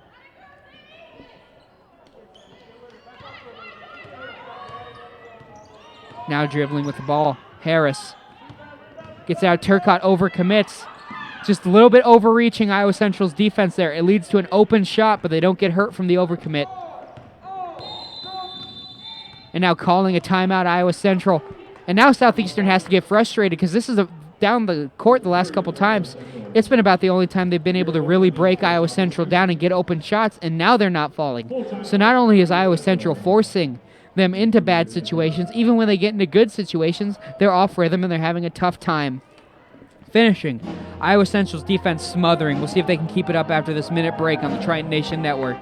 Now dribbling with the ball. Harris gets out. Turcotte overcommits. Just a little bit overreaching Iowa Central's defense there. It leads to an open shot, but they don't get hurt from the overcommit. And now calling a timeout, Iowa Central. And now Southeastern has to get frustrated because this is down the court the last couple times. It's been about the only time they've been able to really break Iowa Central down and get open shots, and now they're not falling. So not only is Iowa Central forcing them into bad situations, even when they get into good situations, they're off rhythm and they're having a tough time finishing. Iowa Central's defense smothering. We'll see if they can keep it up after this minute break on the Triton Nation Network.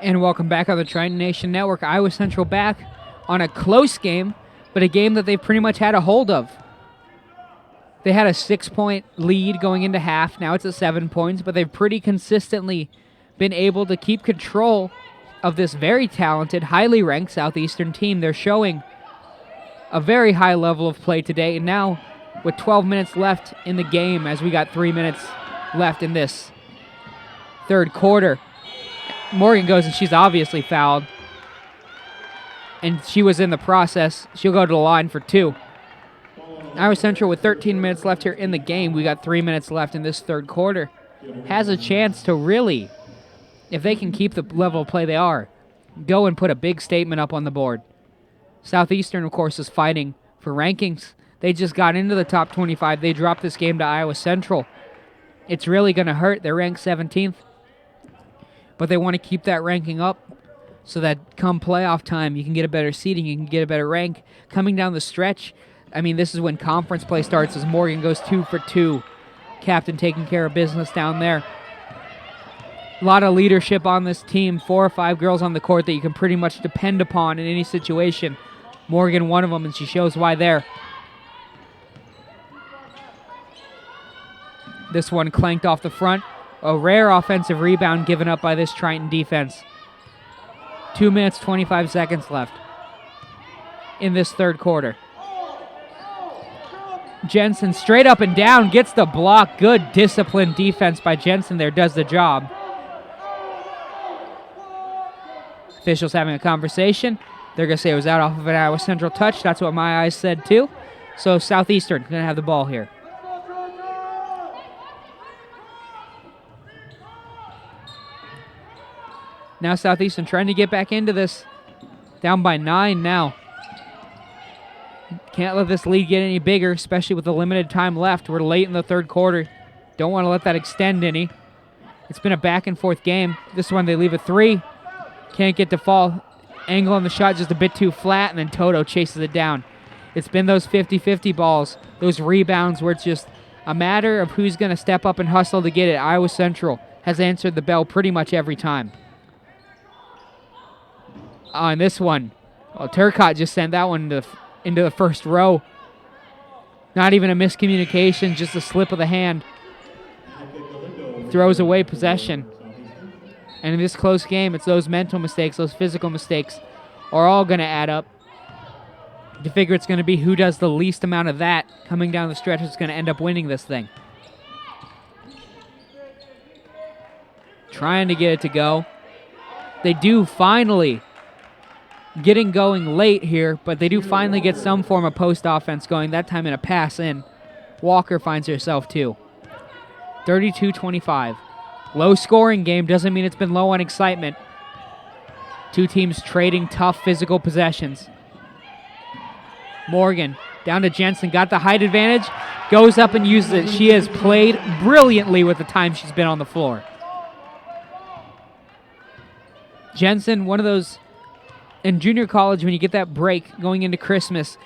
And welcome back on the Triton Nation Network. Iowa Central back on a close game, but a game that they've pretty much had a hold of. They had a 6-point lead going into half. Now it's at 7 points, but they've pretty consistently been able to keep control of this very talented, highly ranked Southeastern team. They're showing a very high level of play today. And now with 12 minutes left in the game, as we got 3 minutes left in this third quarter, Morgan goes and she's obviously fouled. And she was in the process. She'll go to the line for 2. Iowa Central with 13 minutes left here in the game. We got 3 minutes left in this third quarter. Has a chance to really, if they can keep the level of play they are, go and put a big statement up on the board. Southeastern, of course, is fighting for rankings. They just got into the top 25. They dropped this game to Iowa Central. It's really going to hurt. They're ranked 17th. but they want to keep that ranking up so that come playoff time, you can get a better seeding, you can get a better rank. Coming down the stretch, I mean, this is when conference play starts as Morgan goes 2 for 2. Captain taking care of business down there. A lot of leadership on this team. 4 or 5 girls on the court that you can pretty much depend upon in any situation. Morgan, one of them, and she shows why there. This one clanked off the front. A rare offensive rebound given up by this Triton defense. 2 minutes, 25 seconds left in this third quarter. Jensen straight up and down, gets the block. Good disciplined defense by Jensen there, does the job. Officials having a conversation. They're going to say it was out off of an Iowa Central touch. That's what my eyes said too. So Southeastern going to have the ball here. Now Southeastern trying to get back into this. Down by 9 now. Can't let this lead get any bigger, especially with the limited time left. We're late in the third quarter. Don't want to let that extend any. It's been a back and forth game. This one they leave a 3. Can't get to fall. Angle on the shot just a bit too flat, and then Toto chases it down. It's been those 50-50 balls, those rebounds where it's just a matter of who's going to step up and hustle to get it. Iowa Central has answered the bell pretty much every time. On this one, well, Turcotte just sent that one into the first row. Not even a miscommunication, just a slip of the hand. Throws away possession. And in this close game, it's those mental mistakes, those physical mistakes are all going to add up. You figure it's going to be who does the least amount of that coming down the stretch is going to end up winning this thing. Trying to get it to go. They do finally getting going late here, but they do finally get some form of post offense going, that time in a pass in. Walker finds herself too. 32-25. Low scoring game doesn't mean it's been low on excitement. Two teams trading tough physical possessions. Morgan down to Jensen, got the height advantage, goes up and uses it. She has played brilliantly with the time she's been on the floor. Jensen, one of those in junior college, when you get that break going into Christmas,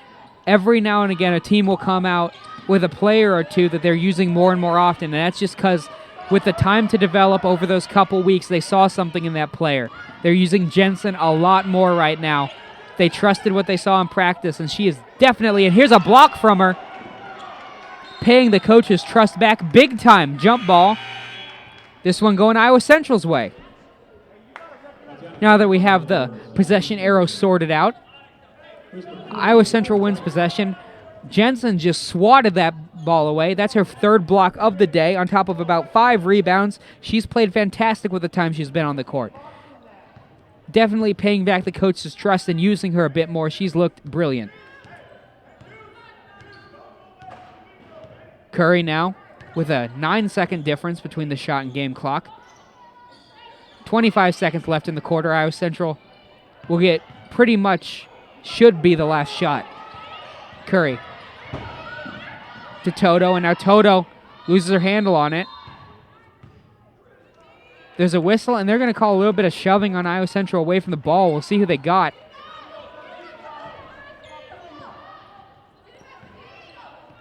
every now and again a team will come out with a player or two that they're using more and more often, and that's just because with the time to develop over those couple weeks, they saw something in that player. They're using Jensen a lot more right now. They trusted what they saw in practice, and she is definitely, and here's a block from her, paying the coach's trust back big time. Jump ball. This one going Iowa Central's way. Now that we have the possession arrow sorted out, Iowa Central wins possession. Jensen just swatted that ball away. That's her third block of the day on top of about 5 rebounds. She's played fantastic with the time she's been on the court. Definitely paying back the coach's trust and using her a bit more. She's looked brilliant. Curry now with a 9-second difference between the shot and game clock. 25 seconds left in the quarter. Iowa Central will get pretty much, should be the last shot. Curry to Toto, and now Toto loses her handle on it. There's a whistle, and they're going to call a little bit of shoving on Iowa Central away from the ball. We'll see who they got.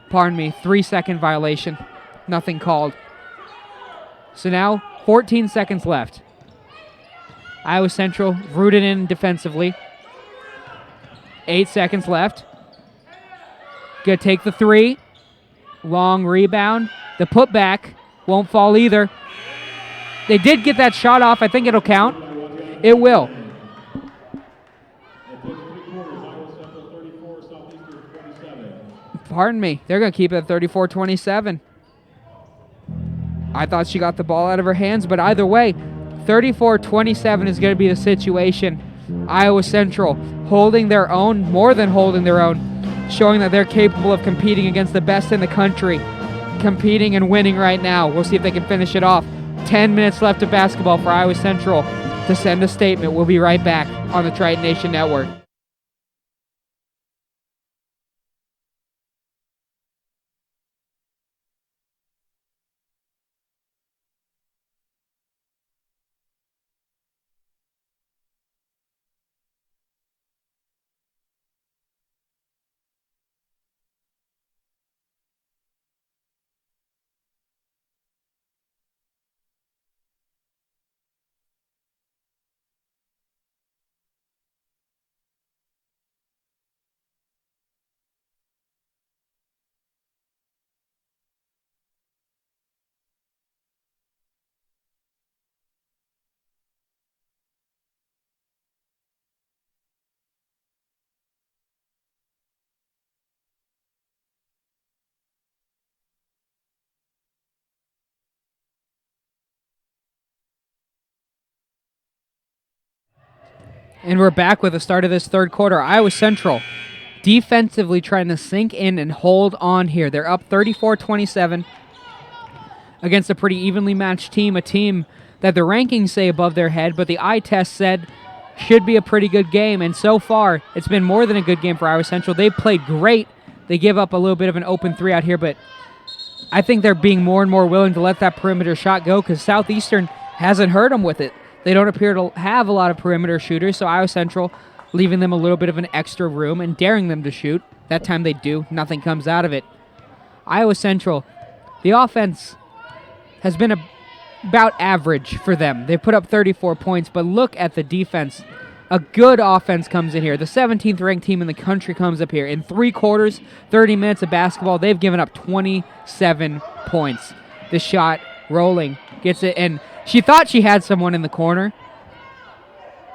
Pardon me, 3-second violation. Nothing called. So now, 14 seconds left. Iowa Central rooted in defensively. 8 seconds left. Gonna take the 3. Long rebound. The putback won't fall either. They did get that shot off. I think it'll count. It will. Pardon me. They're going to keep it at 34-27. I thought she got the ball out of her hands, but either way, 34-27 is going to be the situation. Iowa Central holding their own, more than holding their own, showing that they're capable of competing against the best in the country, competing and winning right now. We'll see if they can finish it off. 10 minutes left of basketball for Iowa Central to send a statement. We'll be right back on the Triton Nation Network. And we're back with the start of this third quarter. Iowa Central defensively trying to sink in and hold on here. They're up 34-27 against a pretty evenly matched team, a team that the rankings say above their head, but the eye test said should be a pretty good game. And so far, it's been more than a good game for Iowa Central. They've played great. They give up a little bit of an open three out here, but I think they're being more and more willing to let that perimeter shot go because Southeastern hasn't hurt them with it. They don't appear to have a lot of perimeter shooters, so Iowa Central leaving them a little bit of an extra room and daring them to shoot. That time they do. Nothing comes out of it. Iowa Central, the offense has been about average for them. They put up 34 points, but look at the defense. A good offense comes in here. The 17th ranked team in the country comes up here. In 3 quarters, 30 minutes of basketball, they've given up 27 points. The shot rolling, gets it, and she thought she had someone in the corner,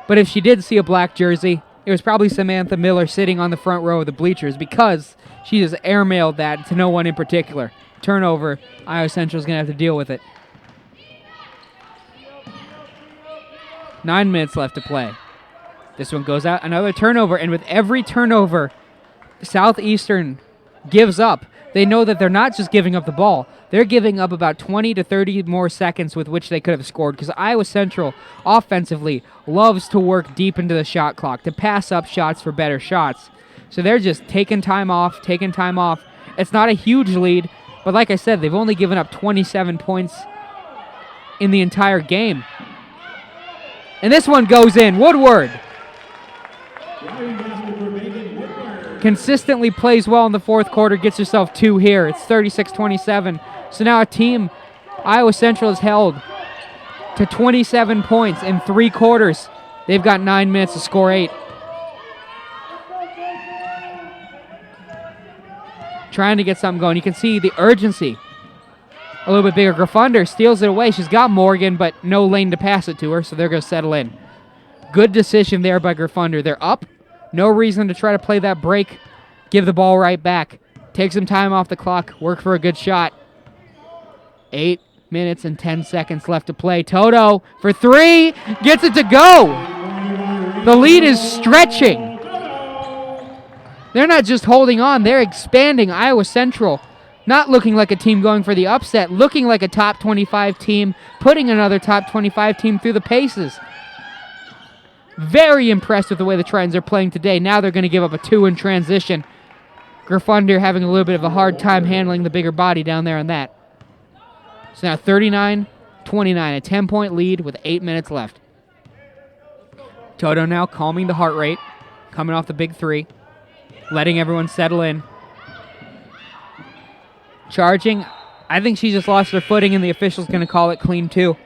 but if she did see a black jersey, it was probably Samantha Miller sitting on the front row of the bleachers because she just airmailed that to no one in particular. Turnover, Iowa Central's going to have to deal with it. 9 minutes left to play. This one goes out, another turnover, and with every turnover, Southeastern gives up. They know that they're not just giving up the ball. They're giving up about 20 to 30 more seconds with which they could have scored because Iowa Central offensively loves to work deep into the shot clock, to pass up shots for better shots. So they're just taking time off. It's not a huge lead, but like I said, they've only given up 27 points in the entire game. And this one goes in. Woodward consistently plays well in the fourth quarter, gets herself 2 here. It's 36-27. So now a team, Iowa Central, is held to 27 points in 3 quarters. They've got 9 minutes to score 8. Trying to get something going. You can see the urgency a little bit bigger. Graffunder steals it away. She's got Morgan, but no lane to pass it to her, so they're going to settle in. Good decision there by Graffunder. They're up. No reason to try to play that break. Give the ball right back. Take some time off the clock. Work for a good shot. 8 minutes and 10 seconds left to play. Toto for 3. Gets it to go. The lead is stretching. They're not just holding on. They're expanding. Iowa Central not looking like a team going for the upset. Looking like a top 25 team. Putting another top 25 team through the paces. Very impressed with the way the Tritons are playing today. Now they're going to give up a 2 in transition. Graffunder having a little bit of a hard time handling the bigger body down there on that. So now 39-29, a 10-point lead with 8 minutes left. Toto now calming the heart rate, coming off the big 3, letting everyone settle in. Charging. I think she just lost her footing, and the official's going to call it clean too.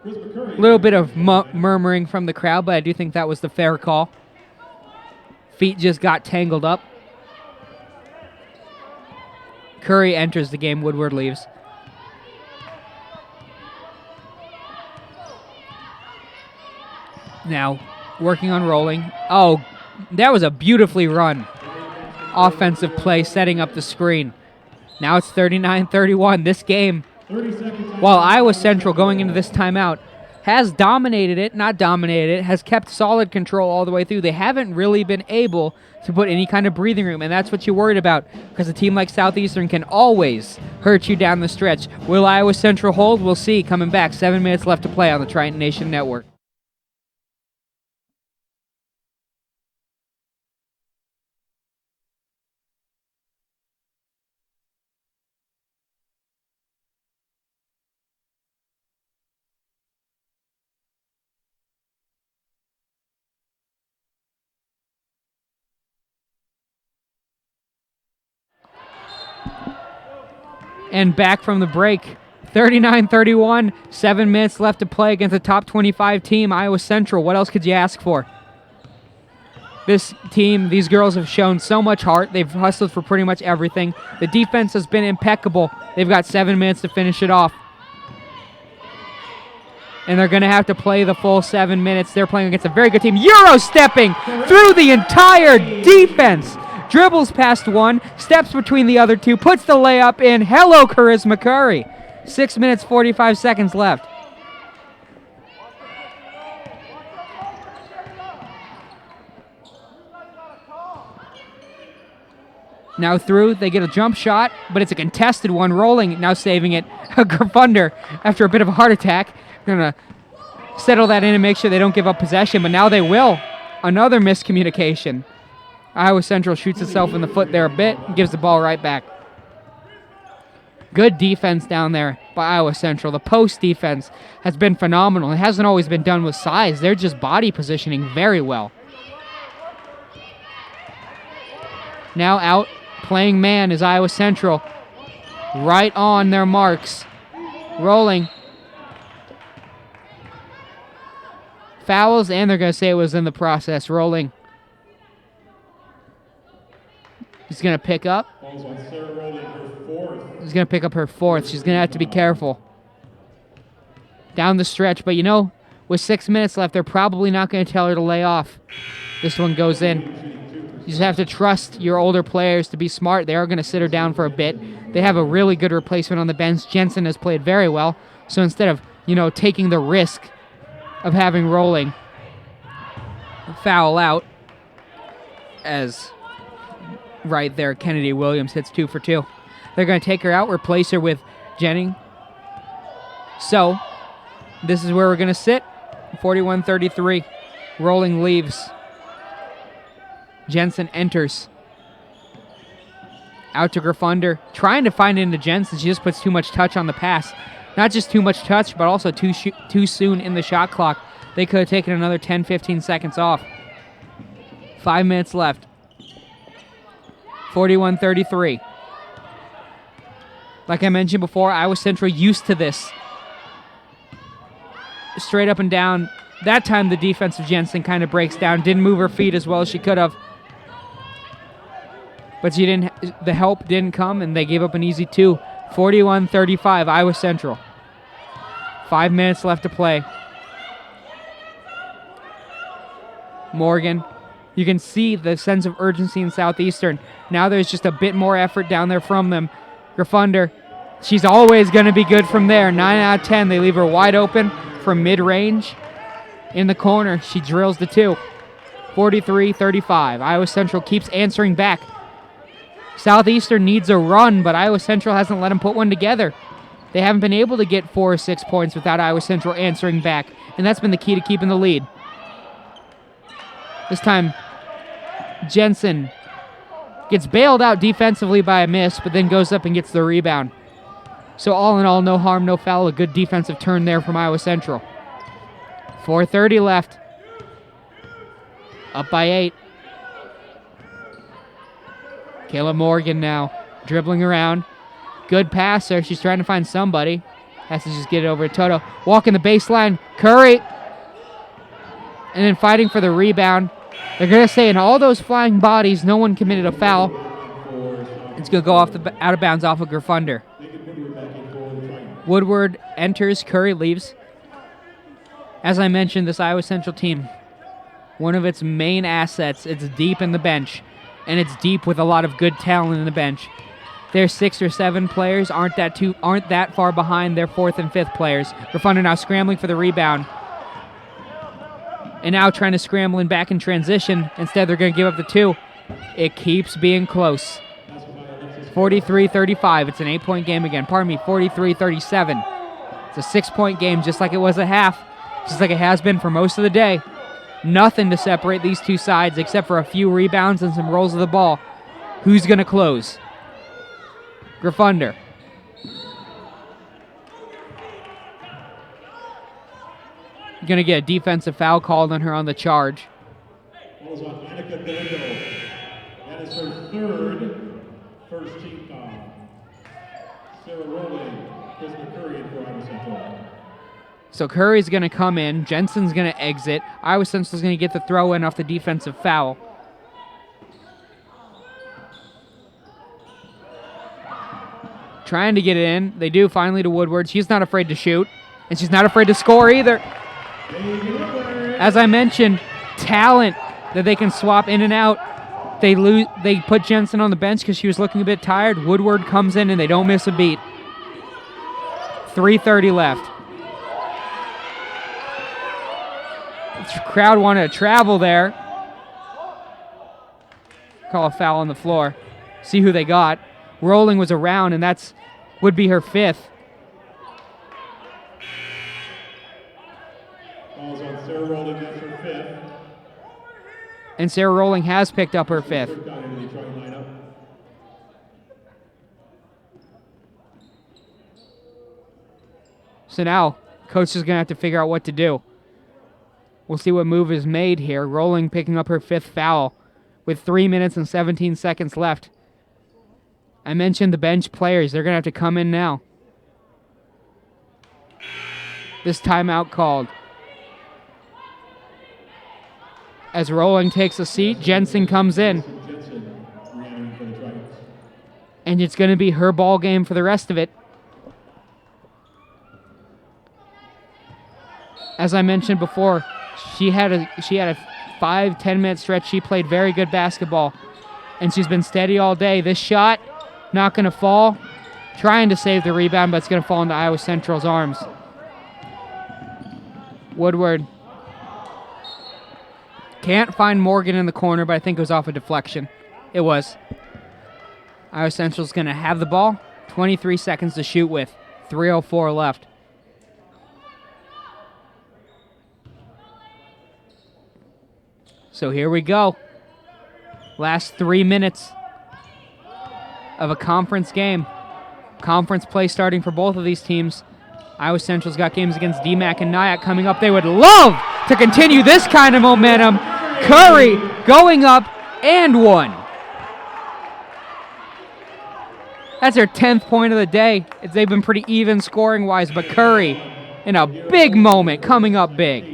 A little bit of murmuring from the crowd, but I do think that was the fair call. Feet just got tangled up. Curry enters the game. Woodward leaves. Now, working on rolling. Oh, that was a beautifully run offensive play, setting up the screen. Now it's 39-31. This game, while Iowa Central going into this timeout has dominated it, not dominated it, has kept solid control all the way through. They haven't really been able to put any kind of breathing room, and that's what you're worried about because a team like Southeastern can always hurt you down the stretch. Will Iowa Central hold? We'll see. Coming back, 7 minutes left to play on the Triton Nation Network. And back from the break, 39-31, 7 minutes left to play against a top 25 team, Iowa Central. What else could you ask for? This team, these girls have shown so much heart. They've hustled for pretty much everything. The defense has been impeccable. They've got 7 minutes to finish it off. And they're going to have to play the full 7 minutes. They're playing against a very good team. Euro-stepping through the entire defense. Dribbles past one, steps between the other two, puts the layup in. Hello, Charisma Curry. 6 minutes, 45 seconds left. Now through, they get a jump shot, but it's a contested one. Rolling, now saving it. Gerfunder, after a bit of a heart attack, gonna settle that in and make sure they don't give up possession, but now they will. Another miscommunication. Iowa Central shoots itself in the foot there a bit and gives the ball right back. Good defense down there by Iowa Central. The post defense has been phenomenal. It hasn't always been done with size. They're just body positioning very well. Now out playing man is Iowa Central. Right on their marks. Rolling. Fouls, and they're going to say it was in the process. Rolling. He's going to pick up. He's going to pick up her fourth. She's going to have to be careful. Down the stretch, but you know, with 6 minutes left, they're probably not going to tell her to lay off. This one goes in. You just have to trust your older players to be smart. They are going to sit her down for a bit. They have a really good replacement on the bench. Jensen has played very well. So instead of, taking the risk of having Rolling foul out, as right there, Kennedy Williams hits 2 for 2. They're going to take her out, replace her with Jennings. So this is where we're going to sit. 41-33. Rolling leaves. Jensen enters. Out to Gerfunder. Trying to find into Jensen. She just puts too much touch on the pass. Not just too much touch, but also too soon in the shot clock. They could have taken another 10-15 seconds off. 5 minutes left. 41-33. Like I mentioned before, Iowa Central used to this. Straight up and down. That time the defensive Jensen kind of breaks down. Didn't move her feet as well as she could have. But the help didn't come, and they gave up an easy 2. 41-35, Iowa Central. 5 minutes left to play. Morgan. You can see the sense of urgency in Southeastern. Now there's just a bit more effort down there from them. Gerfunder, she's always going to be good from there. 9 out of 10. They leave her wide open from mid-range. In the corner, she drills the 2. 43-35. Iowa Central keeps answering back. Southeastern needs a run, but Iowa Central hasn't let them put one together. They haven't been able to get 4 or 6 points without Iowa Central answering back, and that's been the key to keeping the lead. This time, Jensen gets bailed out defensively by a miss, but then goes up and gets the rebound. So all in all, no harm, no foul. A good defensive turn there from Iowa Central. 4:30 left. Up by 8. Kayla Morgan now dribbling around. Good passer. She's trying to find somebody. Has to just get it over to Toto. Walking the baseline. Curry. And then fighting for the rebound. They're going to say in all those flying bodies, no one committed a foul. It's going to go out of bounds off of Gerfunder. Woodward enters. Curry leaves. As I mentioned, this Iowa Central team, one of its main assets, it's deep in the bench. And it's deep with a lot of good talent in the bench. Their 6 or 7 players aren't that far behind their 4th and 5th players. Gerfunder now scrambling for the rebound. And now trying to scramble in back in transition. Instead, they're going to give up the 2. It keeps being close. 43-35. It's an 8-point game again. 43-37. It's a 6-point game just like it was at half. Just like it has been for most of the day. Nothing to separate these two sides except for a few rebounds and some rolls of the ball. Who's going to close? Gerfunder. Going to get a defensive foul called on her on the charge. Falls on Annika Galindo. That is her 3rd first team foul. Sarah Rowling, Krista Curry for Iowa Central. So Curry's going to come in. Jensen's going to exit. Iowa Central's going to get the throw in off the defensive foul. Trying to get it in. They do finally to Woodward. She's not afraid to shoot. And she's not afraid to score either. As I mentioned, talent that they can swap in and out. They put Jensen on the bench because she was looking a bit tired. Woodward comes in and they don't miss a beat. 3:30 left. The crowd wanted to travel there. Call a foul on the floor. see who they got. Rolling was around, and that's would be her 5th. Falls on Sarah Rolling, that's her 5th. And Sarah Rolling has picked up her 5th. Got into the try lineup. So now, coach is going to have to figure out what to do. We'll see what move is made here. Rolling picking up her 5th foul with 3 minutes and 17 seconds left. I mentioned the bench players. They're going to have to come in now. This timeout called. As Rolling takes a seat, Jensen comes in. And it's going to be her ball game for the rest of it. As I mentioned before, she had a 5-10 minute stretch. She played very good basketball, and she's been steady all day. This shot, not going to fall. Trying to save the rebound, but it's going to fall into Iowa Central's arms. Woodward can't find Morgan in the corner, but I think it was off a deflection. It was. Iowa Central's going to have the ball. 23 seconds to shoot with. 3:04 left. So here we go. Last 3 minutes of a conference game. Conference play starting for both of these teams. Iowa Central's got games against DMAC and Nyack coming up. They would love to continue this kind of momentum. Curry going up and one. That's her 10th point of the day. They've been pretty even scoring-wise, but Curry in a big moment coming up big.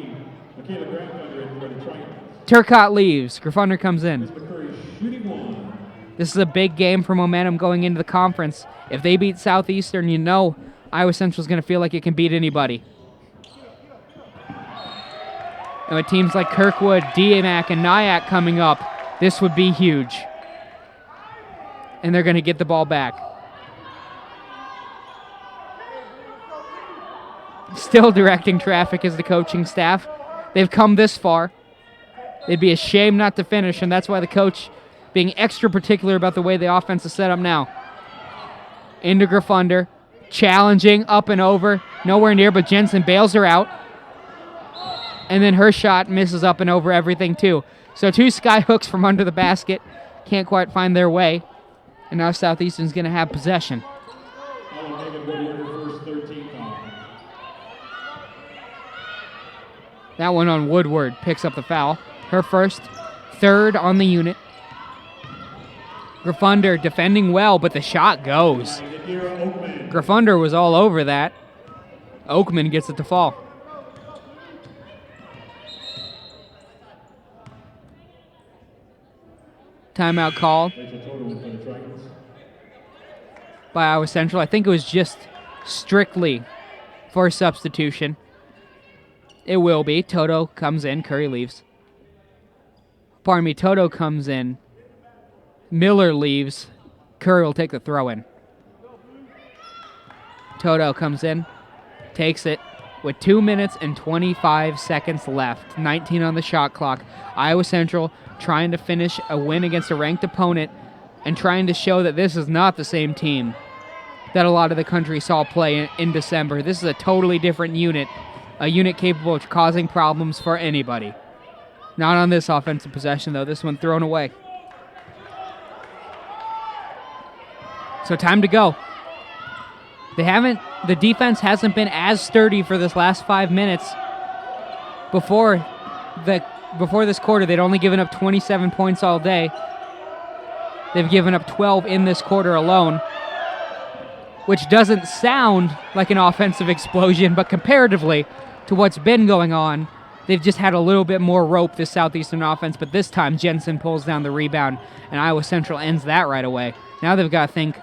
Turcotte leaves. Graffunder comes in. This is a big game for momentum going into the conference. If they beat Southeastern, you know Iowa Central's going to feel like it can beat anybody. And with teams like Kirkwood, DMAC, and Nyack coming up, this would be huge. And they're going to get the ball back. Still directing traffic is the coaching staff. They've come this far. It'd be a shame not to finish, and that's why the coach being extra particular about the way the offense is set up now. Into Graffunder. Challenging, up and over. Nowhere near, but Jensen bails her out. And then her shot misses up and over everything, too. So 2 sky hooks from under the basket. Can't quite find their way. And now Southeastern's going to have possession. That one on Woodward picks up the foul. Her first, 3rd on the unit. Graffunder defending well, but the shot goes. Graffunder was all over that. Oakman gets it to fall. Timeout called by Iowa Central. I think it was just strictly for substitution. It will be. Toto comes in. Curry leaves. Pardon me. Toto comes in. Miller leaves. Curry will take the throw in. Toto comes in. Takes it with 2 minutes and 25 seconds left. 19 on the shot clock. Iowa Central trying to finish a win against a ranked opponent and trying to show that this is not the same team that a lot of the country saw play in December. This is a totally different unit. A unit capable of causing problems for anybody. Not on this offensive possession, though. This one thrown away. So time to go. The defense hasn't been as sturdy for this last 5 minutes. Before this quarter, they'd only given up 27 points all day. They've given up 12 in this quarter alone, which doesn't sound like an offensive explosion, but comparatively to what's been going on, they've just had a little bit more rope, this Southeastern offense, but this time Jensen pulls down the rebound, and Iowa Central ends that right away. Now they've got to think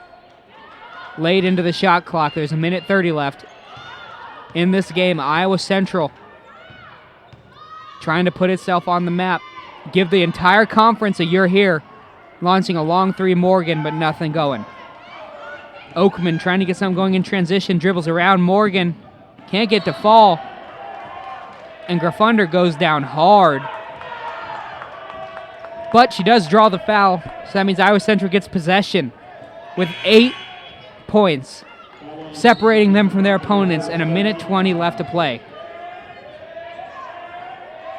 late into the shot clock. There's 1:30 left in this game. Iowa Central trying to put itself on the map, give the entire conference a "you're here," launching a long 3 Morgan, but nothing going. Oakman trying to get something going in transition, dribbles around Morgan, can't get to fall, and Graffunder goes down hard. But she does draw the foul, so that means Iowa Central gets possession with 8 points, separating them from their opponents, and 1:20 left to play.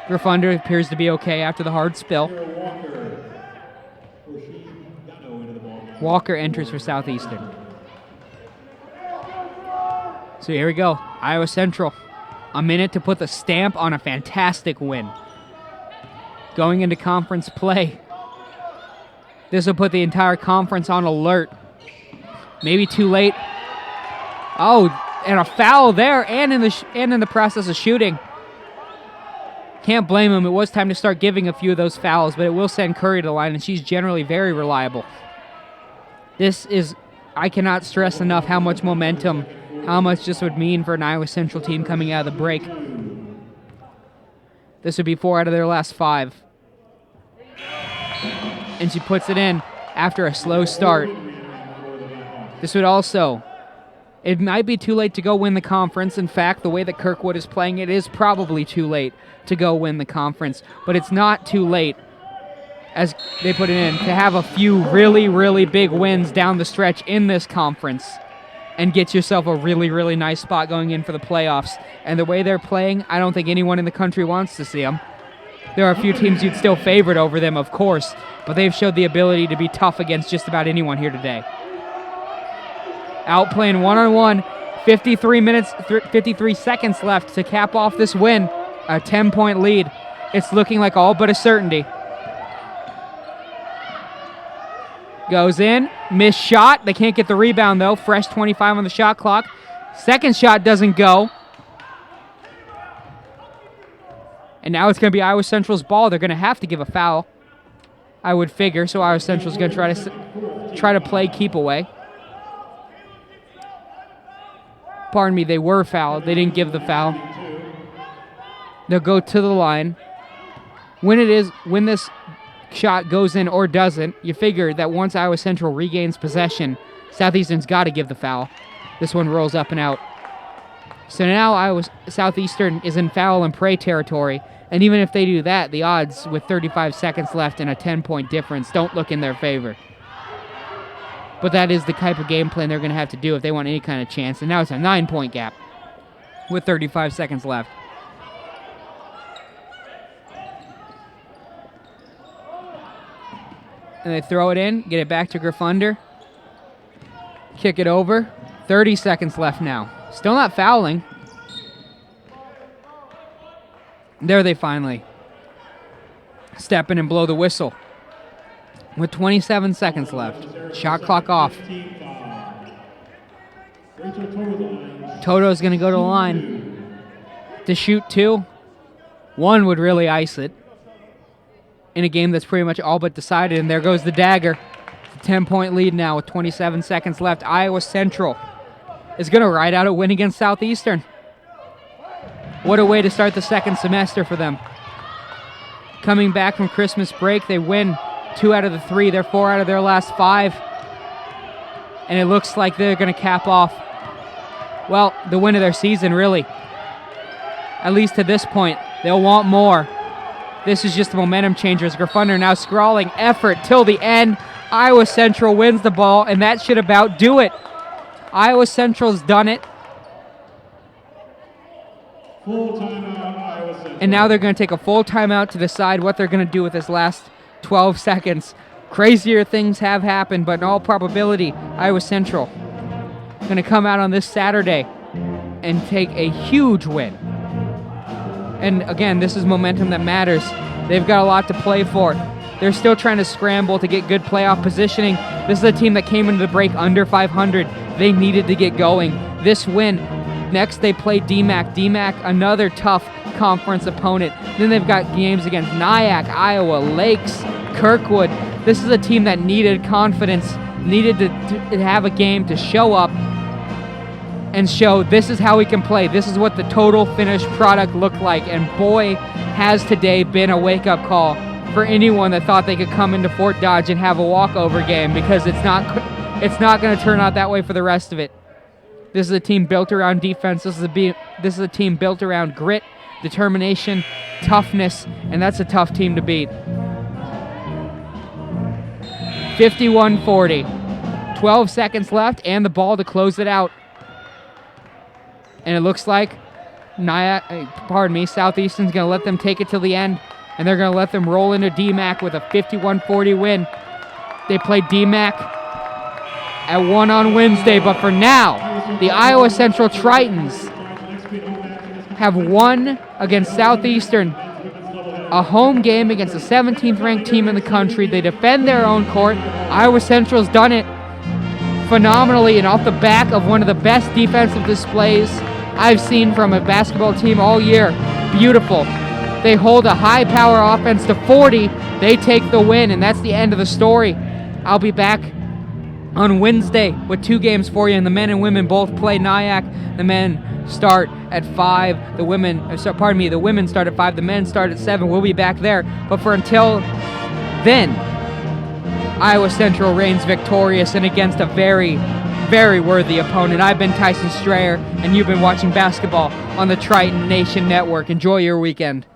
Griffunder appears to be okay after the hard spill. Walker enters for Southeastern. So here we go. Iowa Central. A minute to put the stamp on a fantastic win. Going into conference play. This will put the entire conference on alert. Maybe too late. Oh, and a foul there, and in the process of shooting. Can't blame him. It was time to start giving a few of those fouls, but it will send Curry to the line, and she's generally very reliable. I cannot stress enough how much momentum, how much this would mean for an Iowa Central team coming out of the break. This would be 4 out of their last 5. And she puts it in after a slow start. This would also, it might be too late to go win the conference. In fact, the way that Kirkwood is playing, it is probably too late to go win the conference. But it's not too late, as they put it in, to have a few really, really big wins down the stretch in this conference and get yourself a really, really nice spot going in for the playoffs. And the way they're playing, I don't think anyone in the country wants to see them. There are a few teams you'd still favored over them, of course, but they've showed the ability to be tough against just about anyone here today. Outplaying one-on-one, 53 seconds left to cap off this win. A 10-point lead. It's looking like all but a certainty. Goes in, missed shot. They can't get the rebound, though. Fresh 25 on the shot clock. Second shot doesn't go. And now it's going to be Iowa Central's ball. They're going to have to give a foul, I would figure. So Iowa Central's going to try to play keep away. Pardon me, they were fouled. They didn't give the foul. They'll go to the line. When this shot goes in or doesn't, you figure that once Iowa Central regains possession, Southeastern's got to give the foul. This one rolls up and out. So now Southeastern is in foul and pray territory, and even if they do that, the odds with 35 seconds left and a 10-point difference don't look in their favor. But that is the type of game plan they're going to have to do if they want any kind of chance. And now it's a 9-point gap with 35 seconds left. And they throw it in, get it back to Griffunder. Kick it over. 30 seconds left now. Still not fouling. There they finally step in and blow the whistle. With 27 seconds left. Shot clock off. Toto's going to go to the line to shoot 2. 1 would really ice it in a game that's pretty much all but decided. And there goes the dagger. It's a 10-point lead now with 27 seconds left. Iowa Central is going to ride out a win against Southeastern. What a way to start the second semester for them. Coming back from Christmas break, they win 2 out of the 3. They're 4 out of their last 5. And it looks like they're going to cap off, well, the win of their season, really. At least to this point. They'll want more. This is just a momentum changer as Griffunder now scrawling effort till the end. Iowa Central wins the ball, and that should about do it. Iowa Central's done it. Full timeout, Iowa Central. And now they're going to take a full timeout to decide what they're going to do with this last 12 seconds. Crazier things have happened, but in all probability, Iowa Central going to come out on this Saturday and take a huge win. And again, this is momentum that matters. They've got a lot to play for. They're still trying to scramble to get good playoff positioning. This is a team that came into the break under 500. They needed to get going. This win. Next, they play DMAC. DMAC, another tough conference opponent. Then they've got games against Nyack, Iowa, Lakes, Kirkwood. This is a team that needed confidence, needed to have a game to show up and show this is how we can play. This is what the total finished product looked like. And boy, has today been a wake-up call for anyone that thought they could come into Fort Dodge and have a walkover game, because it's not going to turn out that way for the rest of it. This is a team built around defense. This is a team built around grit, determination, toughness, and that's a tough team to beat. 51-40. 12 seconds left and the ball to close it out. And it looks like Southeastern's going to let them take it till the end. And they're going to let them roll into DMAC with a 51-40 win. They play DMAC at 1 on Wednesday, but for now, the Iowa Central Tritons have won against Southeastern, a home game against the 17th ranked team in the country. They defend their own court. Iowa Central's done it phenomenally and off the back of one of the best defensive displays I've seen from a basketball team all year. Beautiful. They hold a high-power offense to 40. They take the win, and that's the end of the story. I'll be back on Wednesday with 2 games for you, and the men and women both play Nyack. The men start at 5. The women start at 5. The men start at 7. We'll be back there. But for until then, Iowa Central reigns victorious and against a very, very worthy opponent. I've been Tyson Strayer, and you've been watching basketball on the Triton Nation Network. Enjoy your weekend.